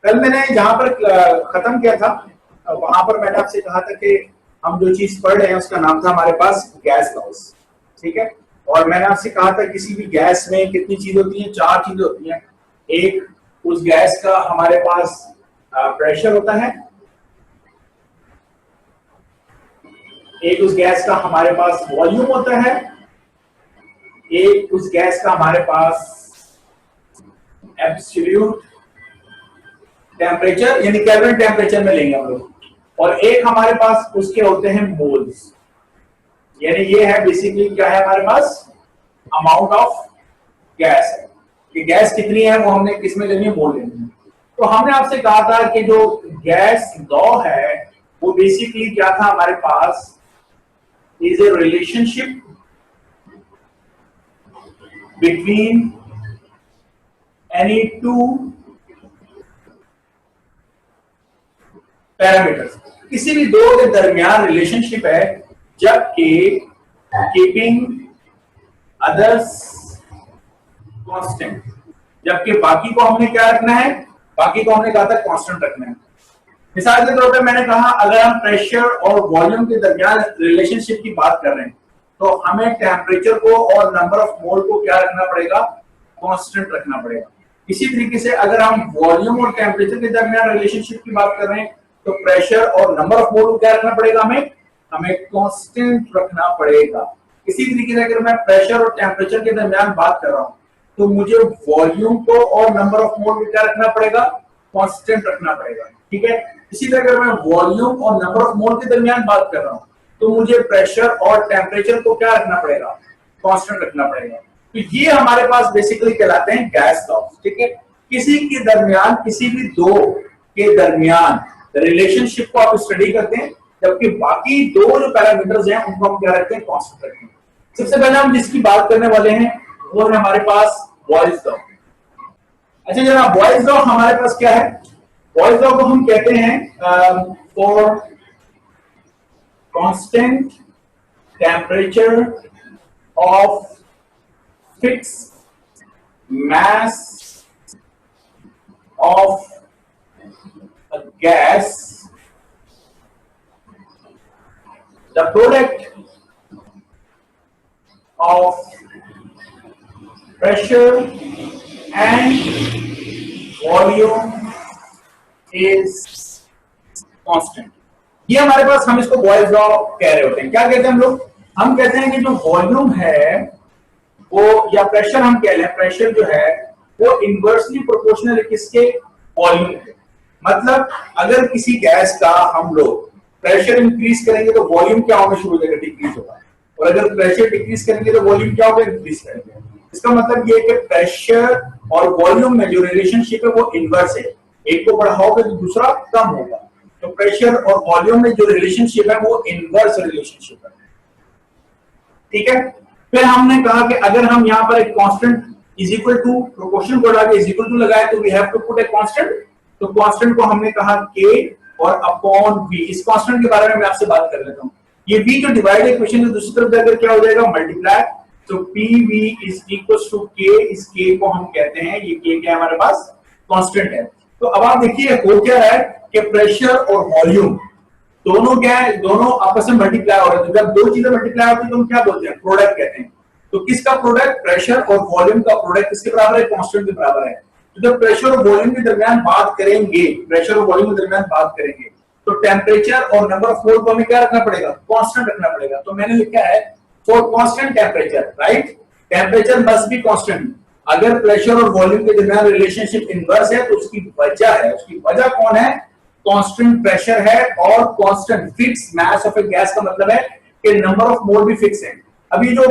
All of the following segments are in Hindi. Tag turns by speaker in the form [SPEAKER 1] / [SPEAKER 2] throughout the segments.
[SPEAKER 1] कल मैंने जहां पर खत्म किया था वहां पर मैंने आपसे कहा था कि हम जो चीज पढ़ रहे हैं उसका नाम था हमारे पास गैस लॉस, ठीक है। और मैंने आपसे कहा था किसी भी गैस में कितनी चीजें होती हैं, 4 चीजें होती हैं। एक, उस गैस का हमारे पास प्रेशर होता है, एक उस गैस का हमारे पास वॉल्यूम होता है, एक उस गैस का हमारे पास एब्सोल्यूट टेम्परेचर यानी केल्विन टेम्परेचर में लेंगे हम लोग, और एक हमारे पास उसके होते हैं मोल्स, यानी ये है बेसिकली क्या है हमारे पास अमाउंट ऑफ गैस है कि गैस कितनी है वो हमने किस में लेनी है, मोल लेनी है। तो हमने आपसे कहा था कि जो गैस लॉ है वो बेसिकली क्या था हमारे पास, is a relationship between any two parameters, किसी भी दो के दरमियान रिलेशनशिप है जबकि कीपिंग अदर्स कांस्टेंट, जबकि बाकी को हमने क्या रखना है, बाकी को हमने कहा था कांस्टेंट रखना है। मिसाल के तौर पे मैंने कहा अगर हम प्रेशर और वॉल्यूम के दरमियान रिलेशनशिप की बात कर रहे हैं तो हमें टेम्परेचर को और नंबर ऑफ मोल को क्या रखना पड़ेगा, कांस्टेंट रखना पड़ेगा। इसी तरीके से अगर हम वॉल्यूम और टेम्परेचर के दरमियान रिलेशनशिप की बात कर रहे हैं तो प्रेशर और नंबर ऑफ मोल को क्या रखना पड़ेगा, हमें कांस्टेंट रखना पड़ेगा। इसी तरीके से अगर मैं प्रेशर और टेम्परेचर के दरमियान बात कर रहा हूं तो मुझे वॉल्यूम को और नंबर ऑफ मोल को क्या रखना पड़ेगा, कांस्टेंट रखना पड़ेगा, ठीक है। इसी तरह अगर मैं वॉल्यूम और नंबर ऑफ मोल के दरमियान बात कर रहा हूं तो मुझे प्रेशर और टेम्परेचर को क्या रखना पड़ेगा, कांस्टेंट रखना पड़ेगा। तो ये हमारे पास बेसिकली कहलाते हैं गैस लॉस, ठीक है। किसी के दरमियान, किसी भी दो के दरमियान रिलेशनशिप को आप स्टडी करते हैं जबकि बाकी दो जो पैरामीटर्स हैं उनको हम क्या रखते हैं, कांस्टेंट रखते हैं। सबसे पहले हम जिसकी बात करने वाले हैं वो है हमारे पास बॉयल्स लॉ। अच्छा जनाब, बॉयल्स लॉ हमारे पास क्या है, बॉयल्स लॉ को हम कहते हैं for constant temperature of fix mass of a gas, the product of pressure and volume is constant। ये हमारे पास, हम इसको बॉयल्स लॉ कह रहे होते हैं। क्या कहते हैं हम लोग, हम कहते हैं कि जो वॉल्यूम है वो, या प्रेशर हम कह लें, प्रेशर जो है वो इनवर्सली प्रोपोर्शनल है किसके, वॉल्यूम के। मतलब अगर किसी गैस का हम लोग प्रेशर इंक्रीज करेंगे तो वॉल्यूम क्या होना शुरू हो जाएगा, डिक्रीज होगा, और अगर प्रेशर डिक्रीज करेंगे तो वॉल्यूम क्या होगा, इंक्रीज करेंगे। इसका मतलब ये है कि प्रेशर और वॉल्यूम में जो रिलेशनशिप है वो इनवर्स है, एक को बढ़ाओगे तो दूसरा कम होगा। तो प्रेशर और वॉल्यूम में जो रिलेशनशिप है वो इनवर्स रिलेशनशिप है, ठीक है। फिर हमने कहा कि अगर हम यहाँ पर एक constant is equal to proportion को डाल के इज इक्वल टू लगाए तो we have to put a constant. तो कांस्टेंट को हमने कहा k और अपॉन v। इस कांस्टेंट के बारे में मैं आपसे बात कर लेता हूँ। ये v जो डिवाइड इक्वेशन है दूसरी तरफ जाकर क्या हो जाएगा, मल्टीप्लाई। तो pv is equal to k, इस k को हम कहते हैं, ये k क्या है हमारे पास, कांस्टेंट है। तो अब आप देखिए हो क्या है कि प्रेशर और वॉल्यूम दोनों क्या है, दोनों आपस में मल्टीप्लाई हो रहे हैं। जब दो चीजें मल्टीप्लाई होती है तो हम क्या बोलते हैं, प्रोडक्ट कहते हैं। तो किसका प्रोडक्ट, प्रेशर और वॉल्यूम का प्रोडक्ट किसके बराबर है, कांस्टेंट के बराबर है। तो जब प्रेशर और वॉल्यूम के दरमियान बात करेंगे, प्रेशर और वॉल्यूम के दरमियान बात करेंगे तो टेम्परेचर और नंबर ऑफ मोल को हमें क्या रखना पड़ेगा, कांस्टेंट रखना पड़ेगा। तो मैंने लिखा है for constant temperature, right, temperature must be constant. अगर प्रेशर और वॉल्यूम के दरमियान रिलेशनशिप इनवर्स है तो उसकी वजह है, उसकी वजह कौन है, कांस्टेंट प्रेशर है और constant fix mass of A gas का मतलब है कि नंबर ऑफ मोल भी फिक्स है। अभी जो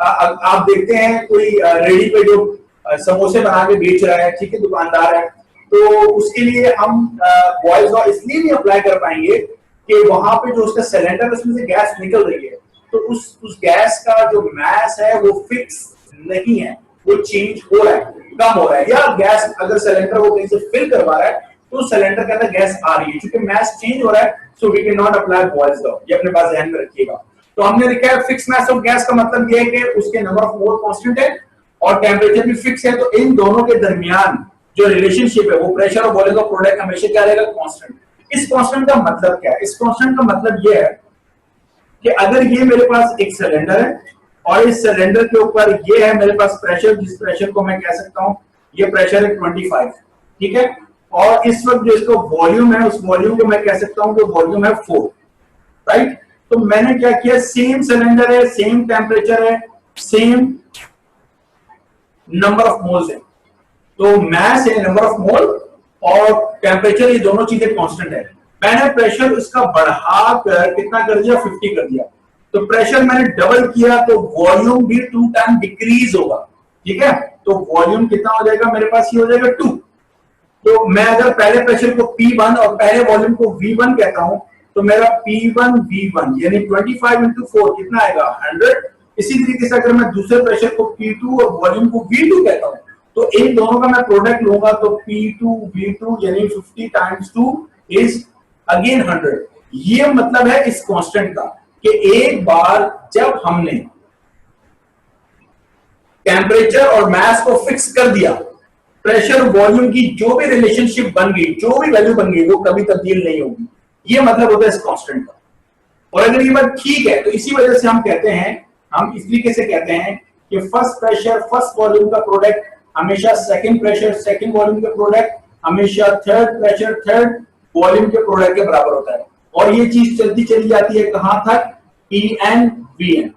[SPEAKER 1] आप देखते हैं कोई रेडी पे जो समोसे बना के बेच रहा है, ठीक है, दुकानदार है, तो उसके लिए हम बॉयल्स लॉ इसलिए नहीं अप्लाई कर पाएंगे कि वहां पे जो उसका सिलेंडर उसमें से गैस निकल रही है तो उस गैस का जो मास है वो फिक्स नहीं है, वो चेंज हो रहा है, कम हो रहा है। या गैस अगर सिलेंडर वो कहीं से फिल करवा रहा है तो सिलेंडर के अंदर गैस आ रही है, क्योंकि मास चेंज हो रहा है, so we can not apply Boyle's law. ये अपने पास ध्यान में रखिएगा। तो हमने लिखा है फिक्स मास ऑफ गैस का मतलब ये है कि उसके नंबर ऑफ मोल कांस्टेंट है और टेम्परेचर भी फिक्स है। तो इन दोनों के दरमियान जो रिलेशनशिप है वो प्रेशर और वॉल्यूम का प्रोडक्ट हमेशा क्या रहेगा, कांस्टेंट। इस कांस्टेंट का मतलब क्या है? इस कांस्टेंट का मतलब ये है कि अगर ये मेरे पास एक सिलेंडर है और इस सिलेंडर के ऊपर ये है मेरे पास प्रेशर, जिस प्रेशर को मैं कह सकता हूं ये प्रेशर है 25, ठीक है, और इस वक्त जो इसका वॉल्यूम है उस वॉल्यूम को मैं कह सकता हूं कि वॉल्यूम है 4, राइट। तो मैंने क्या किया, सेम सिलेंडर है, सेम टेम्परेचर है, सेम नंबर ऑफ मोल्स है, तो मैस है, नंबर ऑफ मोल और टेम्परेचर, ये दोनों चीजें कांस्टेंट है। मैंने प्रेशर उसका बढ़ाकर कितना कर दिया, 50 कर दिया, तो प्रेशर मैंने डबल किया तो वॉल्यूम भी 2 टाइम डिक्रीज होगा, ठीक है। तो वॉल्यूम कितना हो जाएगा मेरे पास, ये हो जाएगा 2। तो मैं अगर पहले प्रेशर को P1 और पहले वॉल्यूम को V1 कहता हूं तो मेरा P1 V1 यानी 25 into 4 कितना आएगा, 100। इसी तरीके से अगर मैं दूसरे प्रेशर को P2 और वॉल्यूम को V2 कहता हूं तो इन दोनों का मैं प्रोडक्ट लूंगा तो P2 V2 यानी 50 times 2 is again 100। ये मतलब है इस कांस्टेंट का कि एक बार जब हमने टेम्परेचर और मास को फिक्स कर दिया, प्रेशर वॉल्यूम की जो भी रिलेशनशिप बन गई, जो भी वैल्यू बन गई वो कभी तब्दील नहीं होगी। ये मतलब होता है इस कांस्टेंट का। और अगर ये बात ठीक है तो इसी वजह से हम कहते हैं, हम इस तरीके से कहते हैं कि फर्स्ट प्रेशर फर्स्ट वॉल्यूम का प्रोडक्ट हमेशा सेकंड प्रेशर सेकंड वॉल्यूम के प्रोडक्ट हमेशा थर्ड प्रेशर थर्ड वॉल्यूम के प्रोडक्ट के बराबर होता है। और ये चीज चलती चली जाती है कहां तक, Pn Vn,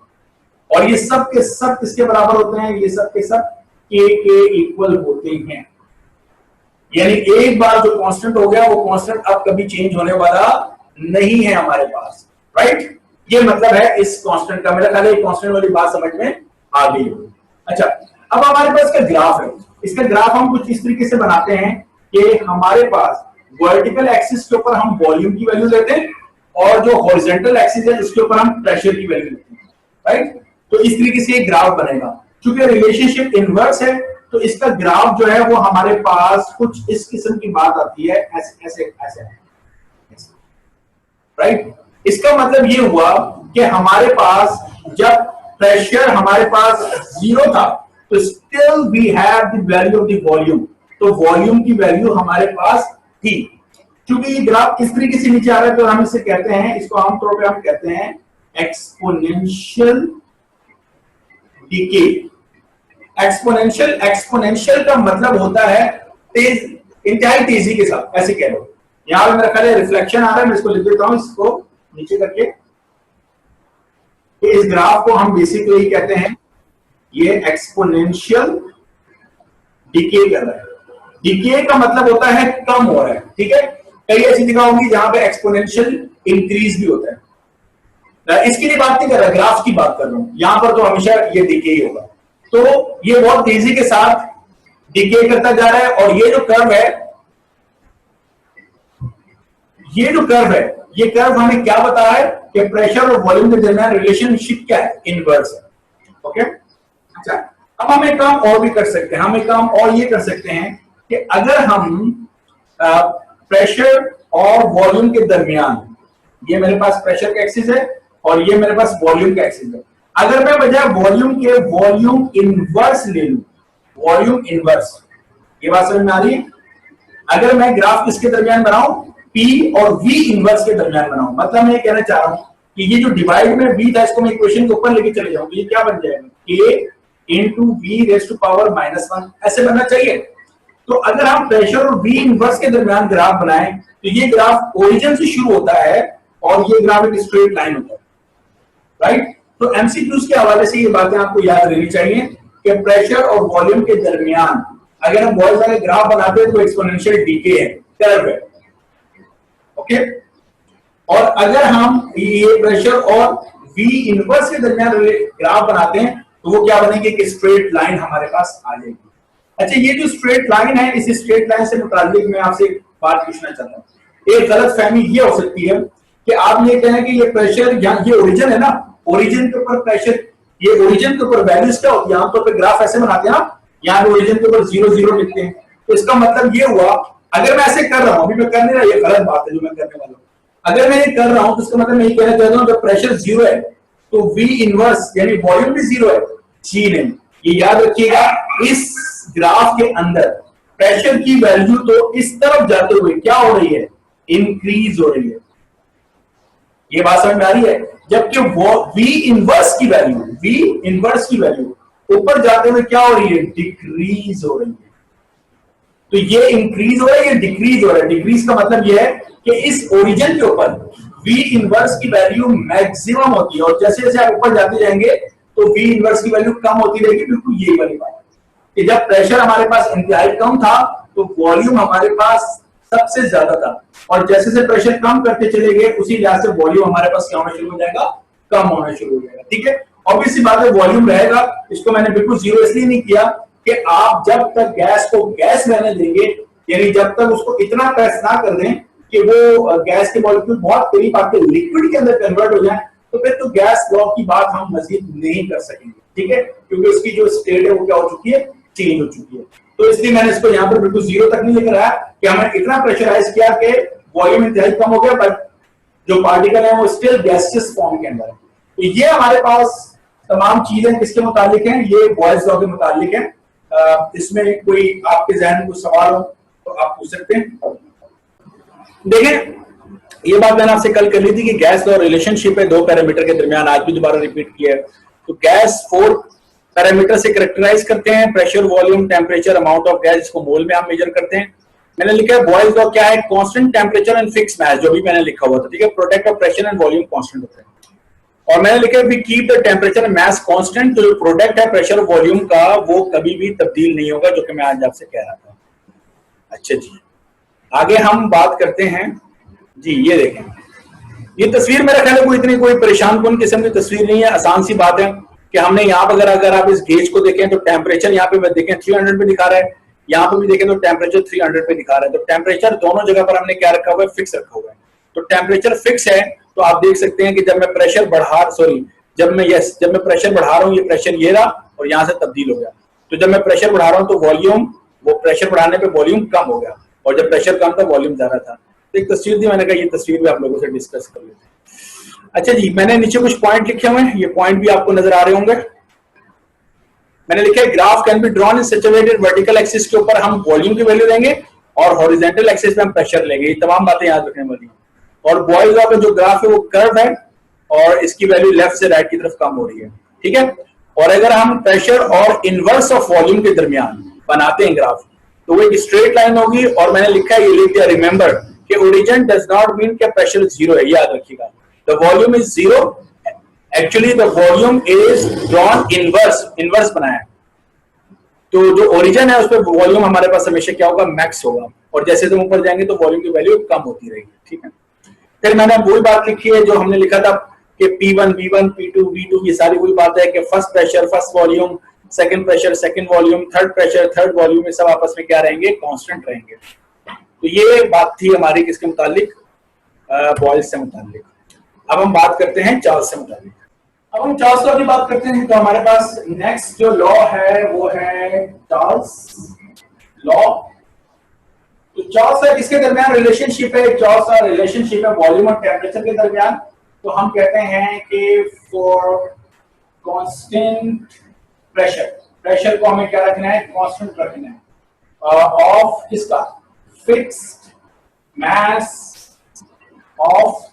[SPEAKER 1] और ये सब के सब किसके बराबर होते हैं, ये सब के सब K के इक्वल होते हैं। यानी एक बार जो कांस्टेंट हो गया वो कांस्टेंट अब कभी चेंज होने वाला नहीं है हमारे पास, राइट। ये मतलब है इस कांस्टेंट का। मेरा ख्याल है कांस्टेंट वाली बात समझ में आ गई। अच्छा, अब हमारे पास इसका ग्राफ है। इसका ग्राफ हम कुछ इस तरीके से बनाते हैं कि हमारे पास वर्टिकल एक्सिस के ऊपर हम वॉल्यूम की वैल्यू लेते हैं और जो हॉरिजॉन्टल एक्सिस है उसके ऊपर हम प्रेशर की वैल्यू लेते हैं, राइट। तो इस तरीके से एक ग्राफ बनेगा। क्योंकि रिलेशनशिप इनवर्स है तो इसका ग्राफ जो है वो हमारे पास कुछ इस किस्म की बात आती है, ऐसे ऐसे ऐसे, राइट। इसका मतलब ये हुआ कि हमारे पास जब प्रेशर हमारे पास 0 था तो still we have the value of the volume, तो वॉल्यूम की वैल्यू हमारे पास थी। क्योंकि ये ग्राफ इस तरीके से नीचे आ रहा है तो हम इसे कहते हैं, इसको आमतौर पे हम कहते हैं एक्सपोनेंशियल डीके। एक्सपोनेंशियल का मतलब होता है तेज, इंतहाई तेजी के साथ, ऐसे कह लो। यहां पे मेरा ख्याल है रिफ्लेक्शन आ रहा है, मैं इसको लिख देता हूं, इसको नीचे करके। इस ग्राफ को हम बेसिकली कहते हैं ये एक्सपोनेंशियल डीके कर रहा है। डीके का मतलब होता है कम हो रहा है, ठीक है। कई ऐसी जगह होंगी जहां पे एक्सपोनेंशियल इंक्रीज भी होता है। इसकी लिए बात नहीं कर रहा, ग्राफ की बात कर रहा हूं। यहां पर तो हमेशा ये डीके ही होगा। तो ये बहुत तेजी के साथ डीके करता जा रहा है और ये जो कर्व है, ये कर्व हमें क्या बता रहा है कि प्रेशर और वॉल्यूम के दरमियान रिलेशनशिप क्या है, इनवर्स है, ओके। अच्छा, अब हम एक काम और भी कर सकते हैं। हम एक काम और ये कर सकते हैं कि अगर हम प्रेशर और वॉल्यूम के दरमियान, ये मेरे पास प्रेशर का एक्सिस है और ये मेरे पास वॉल्यूम का एक्सिस है, अगर मैं बजाय वॉल्यूम के वॉल्यूम इनवर्स ले लूं, वॉल्यूम इनवर्स, ये बात समझ में आ रही है। अगर मैं ग्राफ किसके दरमियान बनाऊं, P और V इनवर्स के दरमियान बनाऊं, मतलब मैं ये कहना चाह रहा हूं कि ये जो डिवाइड में V था इसको मैं इक्वेशन के ऊपर लेके चले जाऊं तो ये क्या बन जाएगा, K into V raised to power -1, ऐसे बनना चाहिए। तो अगर हम प्रेशर और V इनवर्स के दरमियान ग्राफ बनाएं तो ये ग्राफ ओरिजिन से शुरू होता है और ये ग्राफ एक स्ट्रेट लाइन होता है, राइट। तो एमसीक्यूज के हवाले से ये बातें आपको याद रहनी चाहिए कि प्रेशर और वॉल्यूम के दरमियान अगर हम बहुत सारे ग्राफ बनाते हैं तो एक्सपोनेंशियल डीके है, कर्व है, ओके। और अगर हम ये प्रेशर और V इनवर्स के दरमियान ग्राफ बनाते हैं तो वो क्या बनेगी कि स्ट्रेट लाइन हमारे पास आ जाएगी। अच्छा, ये जो स्ट्रेट लाइन है, इस स्ट्रेट लाइन से मुताल्लिक मैं आपसे एक बात पूछना चाहता हूं। एक गलतफहमी ये हो सकती है कि आप ये कहें कि ये प्रेशर, ये ओरिजिन है ना, ओरिजिन के ऊपर प्रेशर, ये ओरिजिन के ऊपर वैल्यूज क्या होती है, आमतौर पर ग्राफ ऐसे बनाते हैं, यहाँ ओरिजिन के ऊपर 0 0 लिखते हैं। तो इसका मतलब ये हुआ, अगर मैं ऐसे कर रहा हूं, अभी मैं कर नहीं रहा, ये गलत बात है जो मैं करने वाला हूं। अगर मैं ये कर रहा हूं तो इसका मतलब मैं ये कहना चाहता हूं जब प्रेशर 0 है तो V इनवर्स यानी वॉल्यूम भी 0 है, जी नहीं। ये याद रखिएगा, इस ग्राफ के अंदर प्रेशर की वैल्यू तो इस तरफ जाते हुए क्या हो रही है, इंक्रीज हो रही है। ये बात समझ में आ रही है? जबकि वो V इनवर्स की वैल्यू ऊपर जाते हुए क्या हो रही है, डिक्रीज हो रही है। तो ये इंक्रीज हो रहा है, ये डिक्रीज हो रहा है। डिक्रीज का मतलब ये है कि इस ओरिजिन के ऊपर V इनवर्स की वैल्यू मैक्सिमम होती है और जैसे जैसे आप ऊपर जाते जाएंगे तो V इनवर्स की वैल्यू कम होती रहेगी। बिल्कुल यही वाली बात कि जब प्रेशर हमारे पास इंतहाई कम था तो वॉल्यूम हमारे पास सबसे ज्यादा था और जैसे जैसे प्रेशर कम करते चले गए उसी लिहाज से वॉल्यूम हमारे पास क्या होना शुरू हो जाएगा, कम होना शुरू हो जाएगा। ठीक है, ऑब्वियसली बात है वॉल्यूम रहेगा। इसको मैंने बिल्कुल जीरो इसलिए नहीं किया कि आप जब तक गैस को गैस रहने देंगे, यानी जब तक उसको इतना प्रेस ना कर दें कि वो गैस के मॉलिक्यूल बहुत करीब आपके लिक्विड के अंदर कन्वर्ट हो जाए, तो फिर तो गैस ब्लॉक की बात हम मजीद नहीं कर सकेंगे। ठीक है, क्योंकि उसकी जो स्टेट है वो क्या हो चुकी है, चेंज हो चुकी है। तो इसलिए मैंने इसको यहाँ पर बिल्कुल जीरो तक नहीं लेकर आया कि हमने इतना प्रेशराइज किया कि वॉल्यूम इंतहाई कम हो गया बट जो पार्टिकल है वो स्टिल गैसियस फॉर्म के अंदर है। तो ये हमारे पास तमाम चीजें किसके मुतालिक हैं, ये बॉयल्स लॉ के मुतालिक है। इसमें कोई आपके जहन में कुछ सवाल हो तो आप पूछ सकते हैं। देखें, ये बात मैंने आपसे कल कर ली थी कि गैस लॉ रिलेशनशिप है दो पैरामीटर के दरमियान, आज भी दोबारा रिपीट किया है। तो गैस 4 पैरामीटर से कैरेक्टराइज करते हैं, pressure, volume, temperature, amount of gas, इसको मोल में हम मेजर करते हैं। मैंने लिखा है बॉयल्स लॉ क्या है, constant temperature and fix mass, जो भी मैंने लिखा हुआ था। ठीक है, product of pressure and volume constant होते हैं। और मैंने लिखा है we keep the temperature and mass constant, तो जो प्रोडक्ट है प्रेशर और वॉल्यूम का वो कभी भी तब्दील नहीं होगा, जो कि मैं आज आपसे कह रहा था। अच्छा जी, आगे हम बात करते हैं जी। ये देखें, ये तस्वीर मेरा ख्याल है कोई इतनी कोई परेशान कौन किस्म की तस्वीर नहीं है, आसान सी बात है कि हमने यहाँ पर अगर आप इस गेज को देखें तो टेम्परेचर यहाँ पे देखें 300 पे दिखा रहा है, यहाँ पे भी देखें तो टेम्परेचर 300 पे दिखा रहा है। तो टेम्परेचर दोनों जगह पर हमने क्या रखा हुआ है, फिक्स रखा हुआ है। तो टेम्परेचर फिक्स है तो आप देख सकते हैं कि जब मैं प्रेशर जब मैं प्रेशर बढ़ा रहा हूँ, ये प्रेशर ये रहा और यहाँ से तब्दील हो गया। तो जब मैं प्रेशर बढ़ा रहा हूँ तो वॉल्यूम, वो प्रेशर बढ़ाने पे वॉल्यूम कम हो गया और जब प्रेशर कम था वॉल्यूम ज्यादा था। तो एक तस्वीर थी, मैंने कहा ये तस्वीर भी आप लोगों से डिस्कस कर लेते हैं। अच्छा जी, मैंने नीचे कुछ पॉइंट लिखे हुए हैं, ये पॉइंट भी आपको नजर आ रहे होंगे। मैंने लिखा है graph can be drawn in such a way that vertical axis के ऊपर हम वॉल्यूम की वैल्यू लेंगे और हॉरिजॉन्टल एक्सिस पे हम प्रेशर लेंगे। ये तमाम बातें याद रखने वाली हैं। और बॉयल्स लॉ का जो ग्राफ है वो कर्व है और इसकी वैल्यू लेफ्ट से राइट की तरफ कम हो रही है। ठीक है, और अगर हम प्रेशर और इनवर्स ऑफ वॉल्यूम के दरमियान बनाते हैं ग्राफ तो वो एक स्ट्रेट लाइन होगी। और मैंने लिखा है, ये लिख दिया, रिमेंबर कि ओरिजिन डज नॉट मीन कि प्रेशर जीरो है, याद रखिएगा। The volume is zero, actually the volume is drawn inverse बनाया। तो जो ओरिजिन है उस पर वॉल्यूम हमारे पास हमेशा क्या होगा, मैक्स होगा, और जैसे तुम ऊपर जाएंगे तो वॉल्यूम की वैल्यू कम होती रहेगी। ठीक है, फिर मैंने वही बात लिखी है जो हमने लिखा था कि P1 V1 P2 V2, ये सारी वही बात है कि first pressure first volume, second pressure second volume, third pressure third volume, ये सब आपस में क्या रहेंगे, कांस्टेंट रहेंगे। तो ये बात थी हमारी किसके मुतालिक, बॉयल्स से मुतालिक। अब हम बात करते हैं चार्ल्स से मुतालिक। अब हम चार्ल्स लॉ की बात करते हैं। तो हमारे पास नेक्स्ट जो लॉ है वो है चार्ल्स लॉ। तो चार्ल्स लॉ किसके दरमियान रिलेशनशिप है, चार्ल्स लॉ रिलेशनशिप है वॉल्यूम और टेम्परेचर के दरमियान। तो हम कहते हैं कि फॉर कांस्टेंट प्रेशर को हमें क्या रखना है, कांस्टेंट रखना है, ऑफ किसका, फिक्स्ड मास ऑफ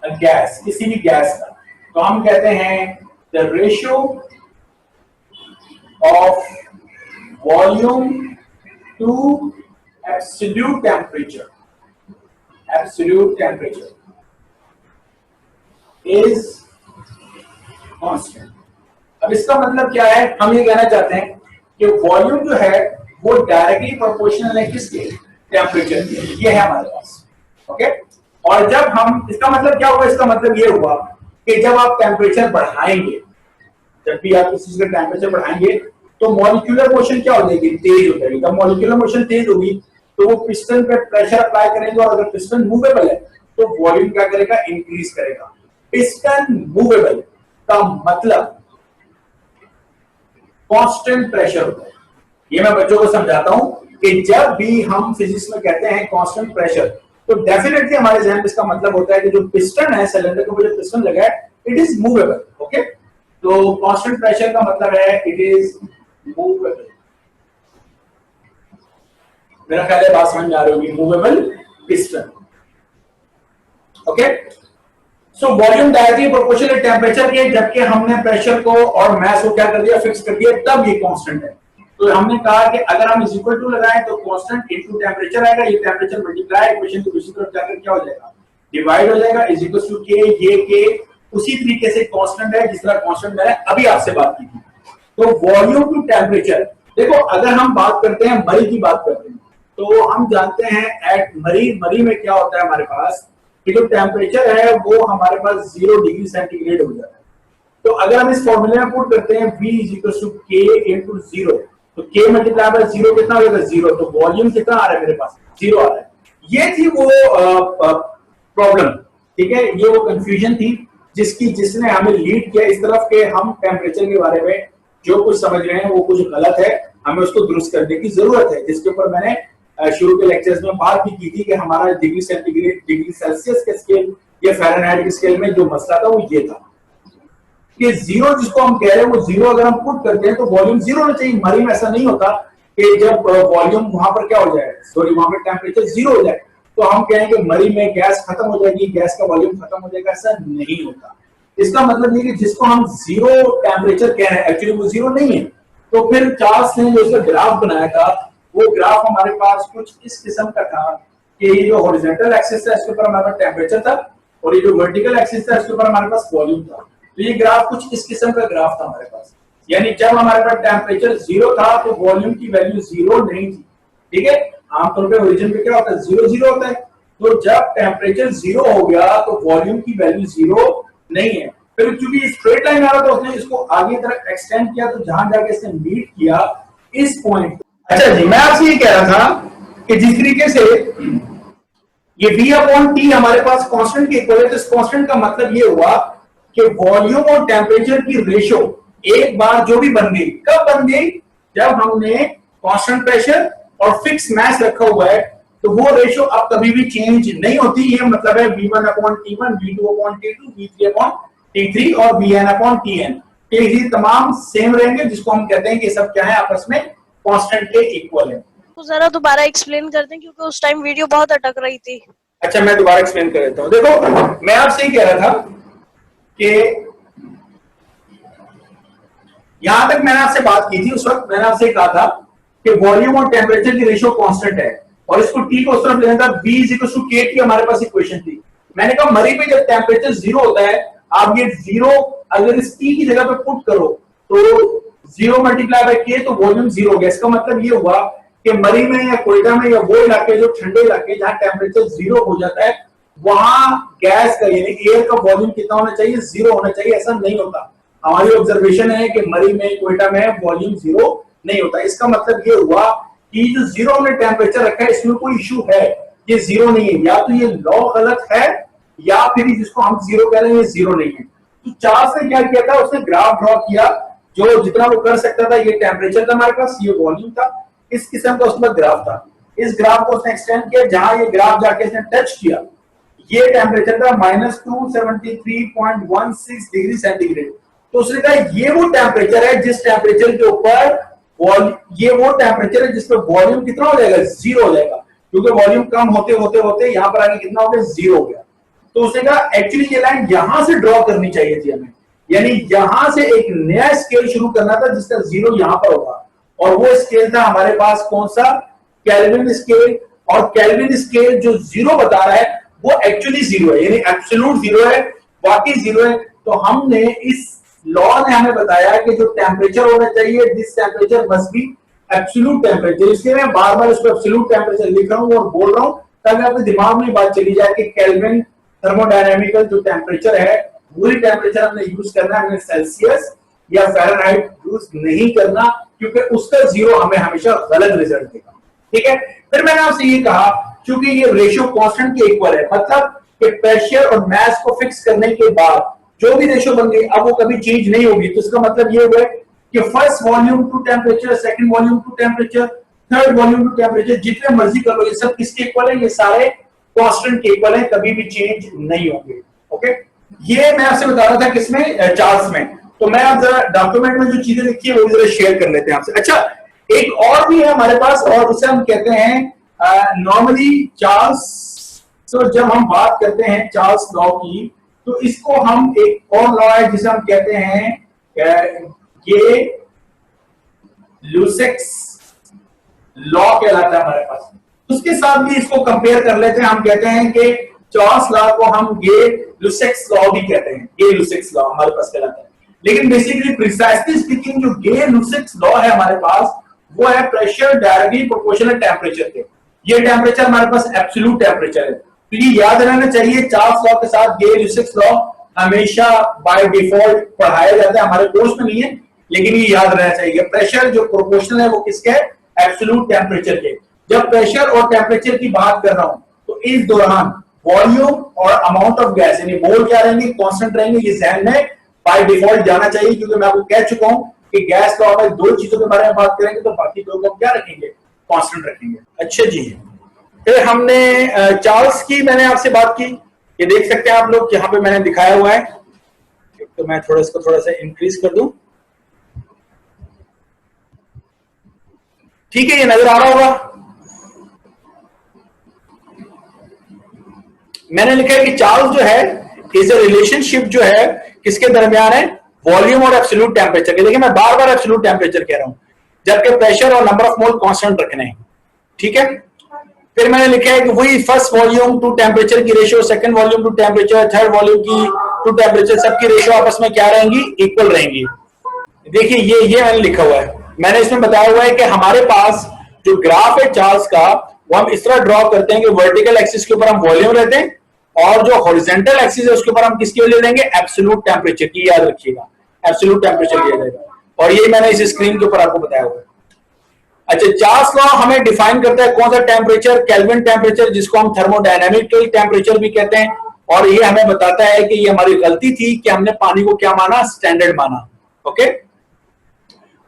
[SPEAKER 1] गैस, किसी भी गैस का। तो हम कहते हैं the ratio of volume to absolute temperature is constant. अब इसका मतलब क्या है, हम ये कहना चाहते हैं कि वॉल्यूम जो है वो डायरेक्टली प्रोपोर्शनल है किसके, टेम्परेचर के। ये है हमारे पास। ओके, और जब हम, इसका मतलब क्या हुआ, इसका मतलब ये हुआ कि जब आप टेम्परेचर बढ़ाएंगे, जब भी आप किसी चीज का टेम्परेचर बढ़ाएंगे तो मॉलिक्यूलर मोशन क्या हो जाएगी, तेज हो जाएगी। जब मॉलिक्यूलर मोशन तेज होगी तो वो पिस्टन पे प्रेशर अप्लाई करेंगे और अगर पिस्टन मूवेबल है तो वॉल्यूम क्या करेगा, इंक्रीज करेगा। पिस्टन मूवेबल का मतलब कांस्टेंट प्रेशर होता है। ये मैं बच्चों को समझाता हूं कि जब भी हम फिजिक्स में कहते हैं कांस्टेंट प्रेशर तो डेफिनेटली हमारे जहन में इसका मतलब होता है कि जो पिस्टन है, सिलेंडर के ऊपर जो पिस्टन लगा है, इट इज मूवेबल। ओके, तो कांस्टेंट प्रेशर का मतलब है इट इज मूवेबल। मेरा ख्याल है बात समझ में आ रही होगी, movable piston. Okay, so volume directly proportional temperature के, जबकि हमने प्रेशर को और मास को क्या कर दिया, फिक्स कर दिया, तब ये कांस्टेंट है। तो हमने कहा कि अगर हम इज इक्वल टू लगाएं तो कांस्टेंट इनटू टेम्परेचर आएगा, ये टेम्परेचर मल्टीप्लाई इक्वेशन की दूसरी तरफ जाकर क्या हो जाएगा, डिवाइड हो जाएगा, इज इक्वल टू के, ये के उसी तरीके से कांस्टेंट है जिस तरह कांस्टेंट मैंने अभी आपसे बात की थी। तो वॉल्यूम टू टेम्परेचर, देखो अगर हम बात करते हैं मरी की बात करते हैं तो हम जानते हैं एट मरी में क्या होता है हमारे पास कि जो टेम्परेचर है वो हमारे पास 0 डिग्री सेंटीग्रेड हो जाता है। तो अगर हम इस फॉर्मूले में पुट करते हैं V इज टू के इनटू 0, तो K मल्टीप्लाई बाय 0 कितना हो जाएगा, 0। तो वॉल्यूम कितना आ रहा है मेरे पास, 0 आ रहा है। ये थी वो प्रॉब्लम, ठीक है, ये वो कंफ्यूजन थी जिसने हमें लीड किया इस तरफ के हम टेम्परेचर के बारे में जो कुछ समझ रहे हैं वो कुछ गलत है, हमें उसको दुरुस्त करने की जरूरत है, जिसके ऊपर मैंने शुरू के लेक्चर्स में बात भी की थी कि हमारा डिग्री सेंटीग्रेड, डिग्री सेल्सियस के स्केल या फ़ारेनहाइट के स्केल में जो मसला था वो ये था कि 0 जिसको हम कह रहे हैं वो 0 अगर हम पुट करते हैं तो वॉल्यूम 0 होना चाहिए। मरी में ऐसा नहीं होता कि जब वॉल्यूम वहां पर क्या हो जाए, सॉरी वहां पर टेम्परेचर 0 हो जाए तो हम कहें कि मरी में गैस खत्म हो जाएगी, गैस का वॉल्यूम खत्म हो जाएगा, ऐसा नहीं होता। इसका मतलब ये कि जिसको हम 0 टेम्परेचर कह रहे हैं एक्चुअली वो 0 नहीं है। तो फिर चार्ल्स ने जो इसका ग्राफ बनाया था वो ग्राफ हमारे पास कुछ इस किस्म का था कि ये जो हॉरिजॉन्टल एक्सिस था इसके ऊपर हमारे पास टेम्परेचर था और ये जो वर्टिकल एक्सिस था इसके ऊपर हमारे पास वॉल्यूम था। तो ये ग्राफ कुछ इस किस्म का ग्राफ था हमारे पास, यानी जब हमारे पास टेम्परेचर 0 था तो वॉल्यूम की वैल्यू 0 नहीं थी, ठीक है। आमतौर पे ओरिजिन पे क्या होता है, 0 0 होता है। तो जब टेम्परेचर 0 हो गया तो वॉल्यूम की वैल्यू 0 नहीं है। फिर चूंकि स्ट्रेट लाइन आ रहा था उसने इसको आगे तरफ एक्सटेंड किया, तो जहां जाके इसने मीट किया इस पॉइंट। अच्छा जी, मैं आपसे ये कह रहा था कि जिस तरीके से ये V अपॉन T हमारे पास कांस्टेंट के इक्वल है, तो इस कांस्टेंट का मतलब ये हुआ कि वॉल्यूम और टेम्परेचर की रेशो एक बार जो भी बन गई, कब बन गई, जब हमने कांस्टेंट प्रेशर और फिक्स मास रखा हुआ है, तो वो रेशो अब कभी भी चेंज नहीं होती। ये मतलब है V1 upon T1, V2 upon T2, V3 upon T3 और Vn अपॉन Tn, ये तमाम सेम रहेंगे, जिसको हम कहते हैं कि सब क्या है, आपस में कांस्टेंट के इक्वल है।
[SPEAKER 2] तो जरा दोबारा एक्सप्लेन कर दें क्योंकि उस टाइम वीडियो बहुत अटक रही थी।
[SPEAKER 1] अच्छा, मैं दोबारा एक्सप्लेन कर देता हूं। देखो मैं आपसे ही कह रहा था कि यहां तक मैंने आपसे बात की थी, उस वक्त मैंने आपसे कहा था कि वॉल्यूम और टेम्परेचर की रेशियो कांस्टेंट है और इसको T को उस तरफ लेना था, V इक्वल टू KT हमारे पास इक्वेशन थी। मैंने कहा मरी पे जब टेम्परेचर 0 होता है, आप ये 0 अगर इस T की जगह पे पुट करो तो 0 मल्टीप्लाई बाय K, तो वॉल्यूम 0 हो गया। इसका मतलब ये हुआ कि मरी में या कोयटा में या वो इलाके जो ठंडे इलाके जहां टेम्परेचर 0 हो जाता है, वहां गैस का यानी एयर का वॉल्यूम कितना होना चाहिए, 0 होना चाहिए। ऐसा नहीं होता। हमारी ऑब्जर्वेशन है कि मरी में, कोयटा में वॉल्यूम 0 नहीं होता। इसका मतलब ये हुआ कि जो 0 हमने टेम्परेचर रखा है इसमें कोई इशू है, ये 0 नहीं है। या तो ये लॉ गलत है या फिर जिसको हम 0 कह रहे हैं ये 0 नहीं है। तो चार्ल्स ने क्या किया था, उसने ग्राफ ड्रॉ किया, जो जितना वो कर सकता था। ये टेम्परेचर था हमारे पास, ये वॉल्यूम था, इस किस्म का उसमें ग्राफ था। इस ग्राफ को उसने एक्सटेंड किया, जहां ये ग्राफ जाके इसने टच किया, ये टेम्परेचर था -273.16 डिग्री सेंटीग्रेड। तो उसने कहा ये वो टेम्परेचर है जिस टेम्परेचर के ऊपर ये वो टेम्परेचर है जिसपे वॉल्यूम कितना हो जाएगा, 0 हो जाएगा, क्योंकि वॉल्यूम कम होते होते होते यहां पर आगे कितना हो गया, 0 हो गया। तो उसने कहा एक्चुअली ये लाइन यहां से ड्रॉ करनी चाहिए थी हमें, यानी यहां से एक नया स्केल शुरू करना था जिसका 0 यहां पर होगा, और वो स्केल था हमारे पास कौन सा, केल्विन स्केल। और केल्विन स्केल जो 0 बता रहा है वो एक्चुअली 0 है, यानी एब्सोल्यूट 0 है, वाकई 0 है। तो हमने इस लॉ ने हमें बताया कि जो टेम्परेचर होना चाहिए, this temperature must be absolute temperature. इसलिए मैं बार बार इसको एब्सोल्यूट टेम्परेचर लिख रहा हूं और बोल रहा हूं ताकि आपके दिमाग में बात चली जाए कि केल्विन थर्मोडायनामिकल जो टेम्परेचर है, वही टेम्परेचर हमने यूज करना है, हमने सेल्सियस या फ़ारेनहाइट यूज नहीं करना, क्योंकि उसका 0 हमें हमेशा गलत रिजल्ट देगा। ठीक है, फिर मैंने आपसे ये कहा क्योंकि ये रेशियो कांस्टेंट के इक्वल है, मतलब कि प्रेशर और मास को फिक्स करने के बाद जो भी रेशियो बन गई अब वो कभी चेंज नहीं होगी। तो इसका मतलब ये हुआ कि first volume to temperature, second volume to temperature, third volume to temperature, जितने मर्जी कर लो, ये सब किसके इक्वल है, ये सारे कांस्टेंट के इक्वल है, कभी भी चेंज नहीं होंगे। ओके, ये मैं आपसे बता रहा था किसमें, चार्ल्स में। तो मैं आप जरा डॉक्यूमेंट में जो चीजें लिखी है वो जरा शेयर कर लेते हैं आपसे। अच्छा, एक और भी है हमारे पास और उसे हम कहते हैं नॉर्मली चार्ल्स, तो जब हम बात करते हैं चार्ल्स लॉ की, तो इसको हम एक और लॉ है जिसे हम कहते हैं ये लुसेक्स लॉ कहलाता है हमारे पास। उसके साथ भी इसको कंपेयर कर लेते हैं, हम कहते हैं कि चार्ल्स लॉ को हम गे लुसेक्स लॉ भी कहते हैं, गे लुसेक्स लॉ हमारे पास कहलाता है। लेकिन बेसिकली प्रिसाइसली स्पीकिंग जो गे लुसेक्स लॉ है हमारे पास, वो है प्रेशर डायरेक्टली प्रोपोर्शनल टेम्परेचर के। ये टेम्परेचर हमारे पास एब्सोल्यूट टेम्परेचर है, तो ये याद रहना चाहिए। चार्ल्स लॉ के साथ गे लुसेक्स लॉ हमेशा बाय डिफॉल्ट पढ़ाया जाता है, हमारे कोर्स में नहीं है, लेकिन ये याद रहना चाहिए। प्रेशर जो प्रोपोर्शनल है वो किसके है? एब्सोल्यूट टेम्परेचर के। जब प्रेशर और टेम्परेचर की बात कर रहा हूं, तो इस दौरान वॉल्यूम और अमाउंट ऑफ गैस यानी मोल क्या रहेंगे? कांस्टेंट रहेंगे। ये जहन में बाय डिफॉल्ट जाना चाहिए, क्योंकि मैं आपको कह चुका हूं कि गैस लॉ में दो चीजों के बारे में बात करेंगे, तो बाकी दो को क्या रखेंगे? कांस्टेंट रखेंगे। अच्छा जी, फिर हमने चार्ल्स की मैंने आपसे बात की, ये देख सकते हैं आप लोग यहाँ पे मैंने दिखाया हुआ है, तो मैं इसको थोड़ा सा इंक्रीज कर दूं। ठीक है, ये नजर आ रहा होगा। मैंने लिखा है कि चार्ल्स जो है इज अ रिलेशनशिप जो है किसके दरमियान है? वॉल्यूम और एब्सोल्यूट टेम्परेचर के। देखिए मैं बार बार एब्सोल्यूट टेम्परेचर कह रहा हूं, जबकि प्रेशर और नंबर ऑफ मोल कांस्टेंट रखने हैं। ठीक है, फिर मैंने लिखा है कि वही फर्स्ट वॉल्यूम टू टेम्परेचर की ratio, second volume to temperature, third volume की टू टेम्परेचर, सबकी रेशियो आपस में क्या रहेंगी? इक्वल रहेंगी। देखिए ये मैंने लिखा हुआ है, मैंने इसमें बताया हुआ है कि हमारे पास जो ग्राफ है चार्ल्स का, वो हम इस तरह ड्रॉ करते हैं कि वर्टिकल एक्सिस के ऊपर हम वॉल्यूम लेते हैं, और जो हॉरिजॉन्टल एक्सिस है उसके ऊपर हम किसकी वैल्यू लेंगे? एब्सोल्यूट टेम्परेचर की। याद रखिएगा, एब्सोल्यूट टेम्परेचर लिया जाएगा, और ये मैंने इस स्क्रीन के ऊपर आपको बताया हुआ है। अच्छा, चार्ल्स लॉ हमें डिफाइन करता है कौन सा टेम्परेचर? केल्विन टेम्परेचर, जिसको हम थर्मोडायनामिकल टेम्परेचर भी कहते हैं। और ये हमें बताता है कि ये हमारी गलती थी कि हमने पानी को क्या माना? स्टैंडर्ड माना। ओके,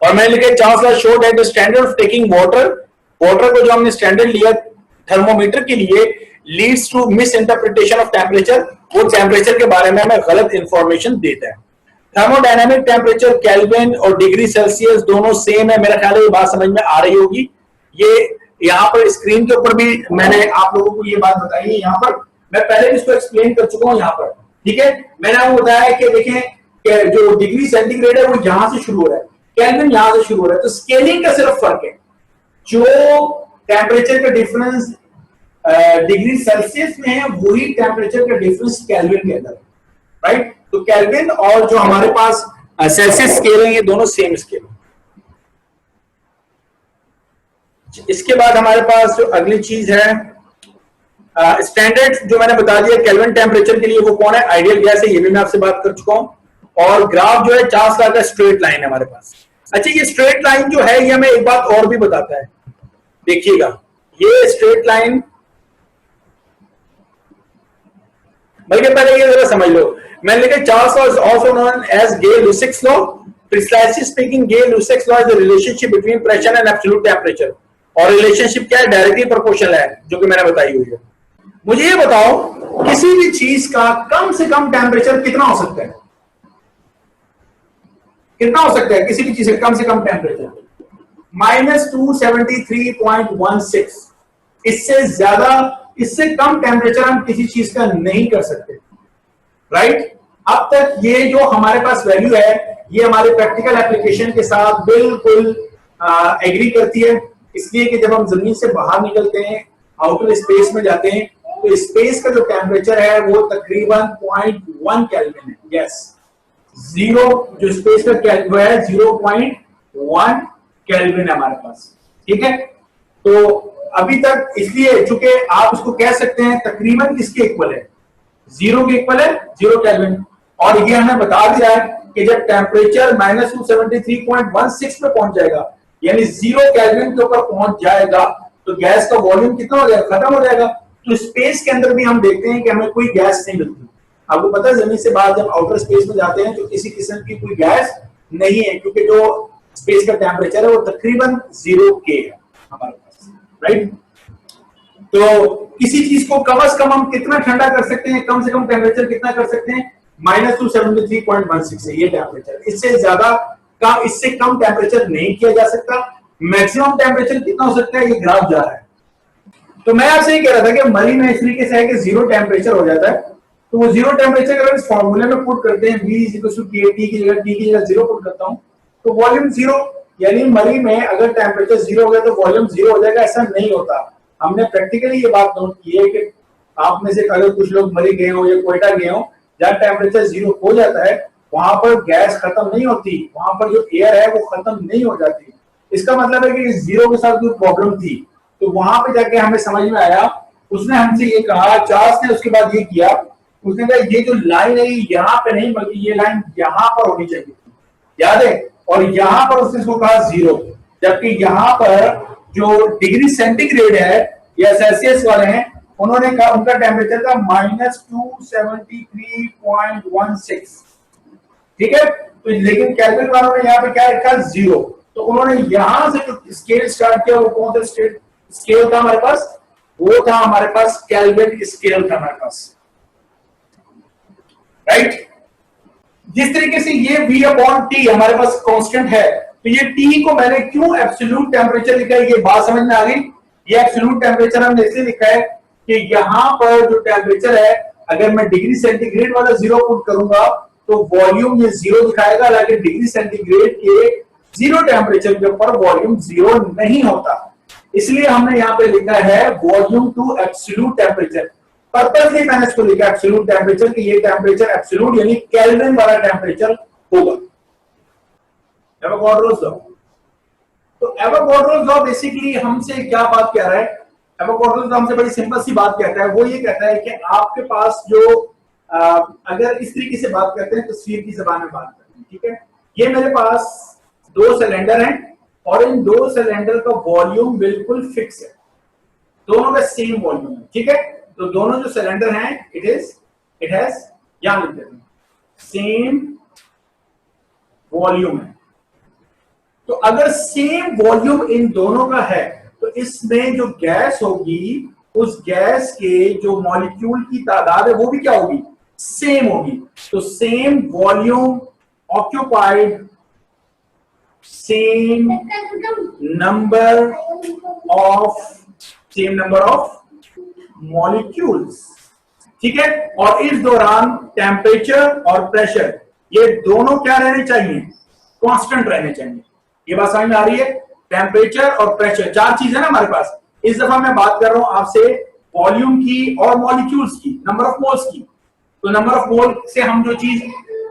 [SPEAKER 1] और मैंने लिखा Charles law showed that the standard of taking water को जो हमने स्टैंडर्ड लिया थर्मोमीटर के लिए, leads to misinterpretation of temperature. वो टेम्परेचर के बारे में हमें गलत इंफॉर्मेशन देता है। थर्मोडायनामिक टेम्परेचर केल्विन और डिग्री सेल्सियस दोनों सेम है। मेरा ख्याल है ये बात समझ में आ रही होगी। ये यहाँ पर स्क्रीन के ऊपर भी मैंने आप लोगों को ये बात बताई है, यहाँ पर मैं पहले भी इसको एक्सप्लेन कर चुका हूँ यहाँ पर। ठीक है, मैंने आपको बताया है कि देखें कि जो डिग्री सेंटीग्रेड है वो यहां से शुरू हो रहा है, केल्विन यहां से शुरू हो रहा है, तो स्केलिंग का सिर्फ फर्क है। जो टेम्परेचर का डिफरेंस डिग्री सेल्सियस में है, वही टेम्परेचर का डिफरेंस केल्विन के अंदर है, राइट? तो केल्विन और जो हमारे पास सेल्सियस स्केल है, ये दोनों सेम स्केल है। इसके बाद हमारे पास जो अगली चीज है, स्टैंडर्ड जो मैंने बता दिया केल्विन टेम्परेचर के लिए, वो कौन है? आइडियल गैस है, ये भी मैं आपसे बात कर चुका हूं। और ग्राफ जो है चार्ल्स लॉ का स्ट्रेट लाइन है हमारे पास। अच्छा, ये स्ट्रेट लाइन जो है ये हमें एक बात और भी बताता है, देखिएगा ये स्ट्रेट लाइन, बल्कि पहले ये जरा समझ लो। मैंने लिखा Charles law is also known as Gay-Lussac's law. Precisely speaking, Gay-Lussac's law is the relationship between pressure and absolute temperature. और रिलेशनशिप क्या है? डायरेक्टली प्रोपोर्शनल है, जो कि मैंने बताई हुई है। मुझे ये बताओ, किसी भी चीज का कम से कम टेम्परेचर कितना हो सकता है? कितना हो सकता है किसी भी चीज का कम से कम टेम्परेचर? -273.16। इससे ज्यादा, इससे कम टेम्परेचर हम किसी चीज का नहीं कर सकते, राइट? अब तक ये जो हमारे पास वैल्यू है, ये हमारे प्रैक्टिकल एप्लीकेशन के साथ बिल्कुल एग्री करती है। इसलिए कि जब हम जमीन से बाहर निकलते हैं, आउटर स्पेस में जाते हैं, तो स्पेस का जो टेम्परेचर है वो तकरीबन 0.1 केल्विन है। यस, जीरो जो स्पेस का वो है 0.1 केल्विन है हमारे पास। ठीक है, तो अभी तक इसलिए चूंकि आप उसको कह सकते हैं तकरीबन किसके इक्वल है? जीरो के इक्वल है, 0 केल्विन। और ये हमें बता दिया है कि जब टेम्परेचर -273.16 पे पहुंच जाएगा, यानी 0 केल्विन के ऊपर पहुंच जाएगा, तो गैस का वॉल्यूम कितना हो जाएगा? खत्म हो जाएगा। तो स्पेस के अंदर भी हम देखते हैं कि हमें कोई गैस नहीं मिलती। आपको पता है जमीन से बाहर जब आउटर स्पेस में जाते हैं तो किसी किस्म की कोई गैस नहीं है, क्योंकि जो स्पेस का टेम्परेचर है वो तकरीबन 0 के है हमारे पास, राइट? तो किसी चीज को कम से कम हम कितना ठंडा कर सकते हैं? कम से कम टेम्परेचर कितना कर सकते हैं? -273.16 है ये टेम्परेचर। इससे ज्यादा कम, इससे कम टेम्परेचर नहीं किया जा सकता। मैक्सिमम टेम्परेचर कितना हो सकता है? ये ग्राफ जा रहा है, तो मैं आपसे ये कह रहा था कि मरी में इस तरीके से है कि जीरो टेम्परेचर हो जाता है, तो वो जीरो टेम्परेचर अगर इस फॉर्मूले में पुट करते हैं V equal to K, T की जगह जीरो पुट करता हूं, तो वॉल्यूम जीरो, यानी मरी में अगर टेम्परेचर जीरो हो गया तो वॉल्यूम जीरो हो जाएगा। ऐसा नहीं होता। हमने प्रैक्टिकली ये बात नोट की है कि आप में से अगर कुछ लोग मरी गए हो या कोयटा गए हो, जहां टेम्परेचर जीरो हो जाता है वहां पर गैस खत्म नहीं होती, वहां पर जो एयर है वो खत्म नहीं हो जाती। इसका मतलब है कि जीरो के साथ कोई प्रॉब्लम थी, तो वहां पे जाके हमें समझ में आया, उसने हमसे ये कहा, चार्ल्स ने उसके बाद ये किया, उसने कहा ये जो लाइन है यहाँ पे नहीं बल्कि ये लाइन यहाँ पर होनी चाहिए, याद है, और यहाँ पर उसने इसको कहा जीरो, जबकि यहाँ पर जो डिग्री सेंटीग्रेड है या सेल्सियस वाले हैं उन्होंने कहा उनका टेम्परेचर था -273.16, ठीक है। तो लेकिन केल्विन वालों ने यहाँ पे क्या लिखा, जीरो। तो उन्होंने यहां से जो स्केल स्टार्ट किया वो कौन सा स्केल था हमारे पास, वो था हमारे पास केल्विन स्केल था हमारे पास, राइट। जिस तरीके से ये V/T हमारे पास कांस्टेंट है, तो ये T को मैंने क्यों एब्सोल्यूट टेम्परेचर लिखा है, ये बात समझ में आ गई। ये एब्सोल्यूट टेम्परेचर हमने इसलिए लिखा है कि यहां पर जो टेम्परेचर है अगर मैं डिग्री सेंटीग्रेड वाला जीरो पुट करूंगा तो वॉल्यूम ये जीरो दिखाएगा, लेकिन डिग्री सेंटीग्रेड के जीरो टेम्परेचर के ऊपर वॉल्यूम जीरो नहीं होता। इसलिए हमने यहाँ पे लिखा है volume to absolute temperature. Purposely मैंने इसको लिखा एब्सोल्यूट टेम्परेचर कि ये टेम्परेचर एब्सोल्यूट यानी केल्विन वाला टेम्परेचर होगा। एवोगाड्रोस लॉ, तो एवोगाड्रोस लॉ बेसिकली हमसे क्या बात कह रहा है, एवोगाड्रोस लॉ हमसे बड़ी सिंपल सी बात कहता है। वो ये कहता है कि आपके पास जो अगर इस तरीके से बात करते हैं तस्वीर की जबान में बात करते हैं, ठीक है, ये मेरे पास दो सिलेंडर हैं और इन दो सिलेंडर का वॉल्यूम बिल्कुल फिक्स है, दोनों का सेम वॉल्यूम है, ठीक है। तो दोनों जो सिलेंडर हैं इट हैज यहां लिख देते हैं सेम वॉल्यूम है। तो अगर सेम वॉल्यूम इन दोनों का है तो इसमें जो गैस होगी उस गैस के जो मॉलिक्यूल की तादाद है वो भी क्या होगी, सेम होगी। तो same volume occupied same number of molecules, ठीक है। और इस दौरान टेम्परेचर और प्रेशर ये दोनों क्या रहने चाहिए, कांस्टेंट रहने चाहिए। ये बात समझ में आ रही है, टेम्परेचर और प्रेशर चार चीजें ना हमारे पास। इस दफा मैं बात कर रहा हूं आपसे वॉल्यूम की और मॉलिक्यूल्स की, नंबर ऑफ मोल्स की। तो नंबर ऑफ मोल से हम जो चीज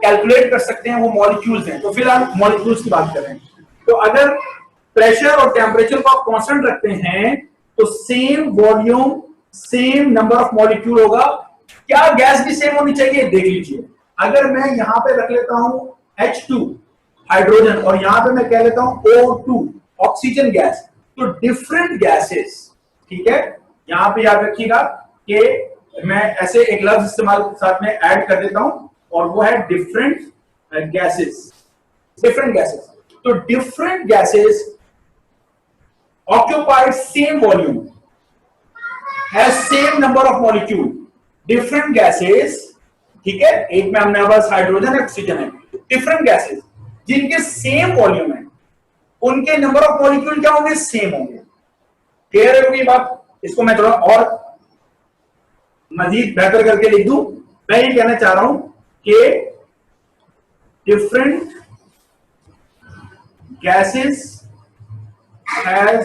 [SPEAKER 1] कैलकुलेट कर सकते हैं वो मॉलिक्यूल्स हैं, तो फिलहाल मॉलिक्यूल्स की बात कर रहे हैं। तो अगर प्रेशर और टेम्परेचर को आप कांस्टेंट रखते हैं तो same volume same number of molecule होगा। क्या गैस भी सेम होनी चाहिए, देख लीजिए। अगर मैं यहां पे रख लेता हूं H2 हाइड्रोजन और यहां पे मैं कह लेता हूं O2 ऑक्सीजन गैस, तो डिफरेंट गैसेस, ठीक है। यहां पे याद रखिएगा कि मैं ऐसे एक लफ्ज इस्तेमाल साथ में ऐड कर देता हूं और वो है डिफरेंट गैसेस। डिफरेंट गैसेस, तो different gases occupied same volume has same number of molecule. Different gases, ठीक है, एक में हमने बस हाइड्रोजन है ऑक्सीजन है, डिफरेंट गैसेस जिनके सेम वॉल्यूम है उनके नंबर ऑफ मॉलिक्यूल क्या होंगे, सेम होंगे। क्लियर है ये बात? इसको मैं थोड़ा और मजीद बेहतर करके लिख दूं, मैं ये कहना चाह रहा हूं कि different gases has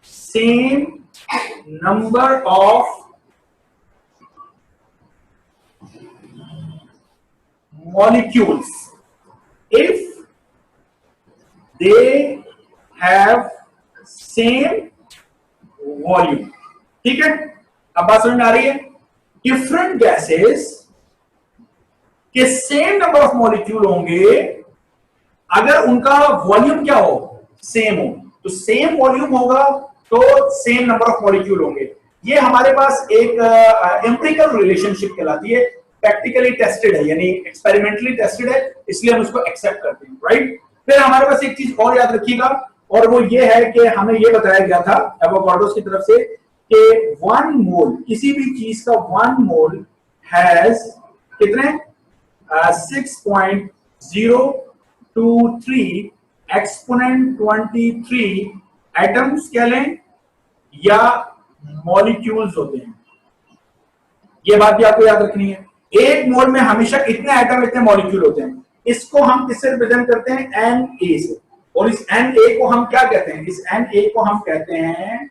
[SPEAKER 1] same number of molecules if they have same volume, ठीक है। अब बात समझ में आ रही है, डिफरेंट गैसेस के सेम नंबर ऑफ मॉलिक्यूल होंगे अगर उनका वॉल्यूम क्या हो, सेम हो। तो सेम वॉल्यूम होगा तो सेम नंबर ऑफ मॉलिक्यूल होंगे। ये हमारे पास एक एम्पिरिकल रिलेशनशिप कहलाती है, प्रैक्टिकली टेस्टेड है, यानी एक्सपेरिमेंटली टेस्टेड है, इसलिए हम इसको एक्सेप्ट करते हैं, राइट। फिर हमारे पास एक चीज और याद रखिएगा और वो ये है कि हमें ये बताया गया था एवोगाड्रोस की तरफ से कि 1 मोल किसी भी चीज का 1 मोल हैज कितने 6.023 एक्सपोनेंट 23 एटम्स कह लें या मॉलिक्यूल्स होते हैं। ये बात भी आपको याद रखनी है। एक मोल में हमेशा कितने एटम, इतने मॉलिक्यूल होते हैं। इसको हम किससे रिप्रेजेंट करते हैं? Na से। और इस Na को हम क्या कहते हैं? इस Na को हम कहते हैं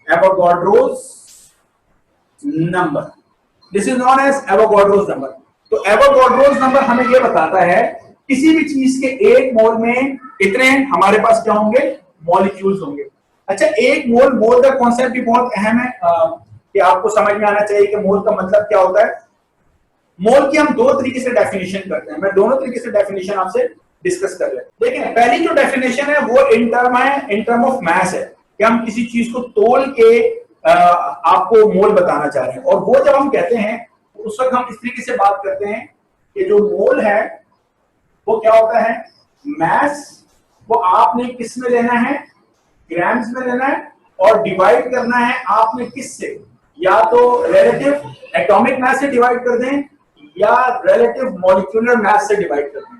[SPEAKER 1] Avogadro's number. This is known as Avogadro's number. तो एवोगाड्रोस नंबर हमें यह बताता है किसी भी चीज के एक मोल में इतने हमारे पास क्या होंगे? मॉलिक्यूल्स होंगे। अच्छा, एक मोल का कॉन्सेप्ट भी बहुत अहम है कि आपको समझ में आना चाहिए कि मोल का मतलब क्या होता है। मोल की हम दो तरीके से डेफिनेशन करते हैं। मैं दोनों तरीके से डेफिनेशन आपसे डिस्कस कर रहे हैं। देखिए, पहली जो डेफिनेशन है वो इन टर्म ऑफ मास है कि हम किसी चीज को तोल के आपको मोल बताना चाह रहे हैं। और वो जब हम कहते हैं उस वक्त हम इस तरीके से बात करते हैं कि जो मोल है वो क्या होता है? मास वो आपने किस में लेना है? ग्राम्स में लेना है। और डिवाइड करना है आपने किससे? या तो रिलेटिव एटॉमिक मास से डिवाइड कर दें या रिलेटिव मॉलिक्यूलर मास से डिवाइड कर दें,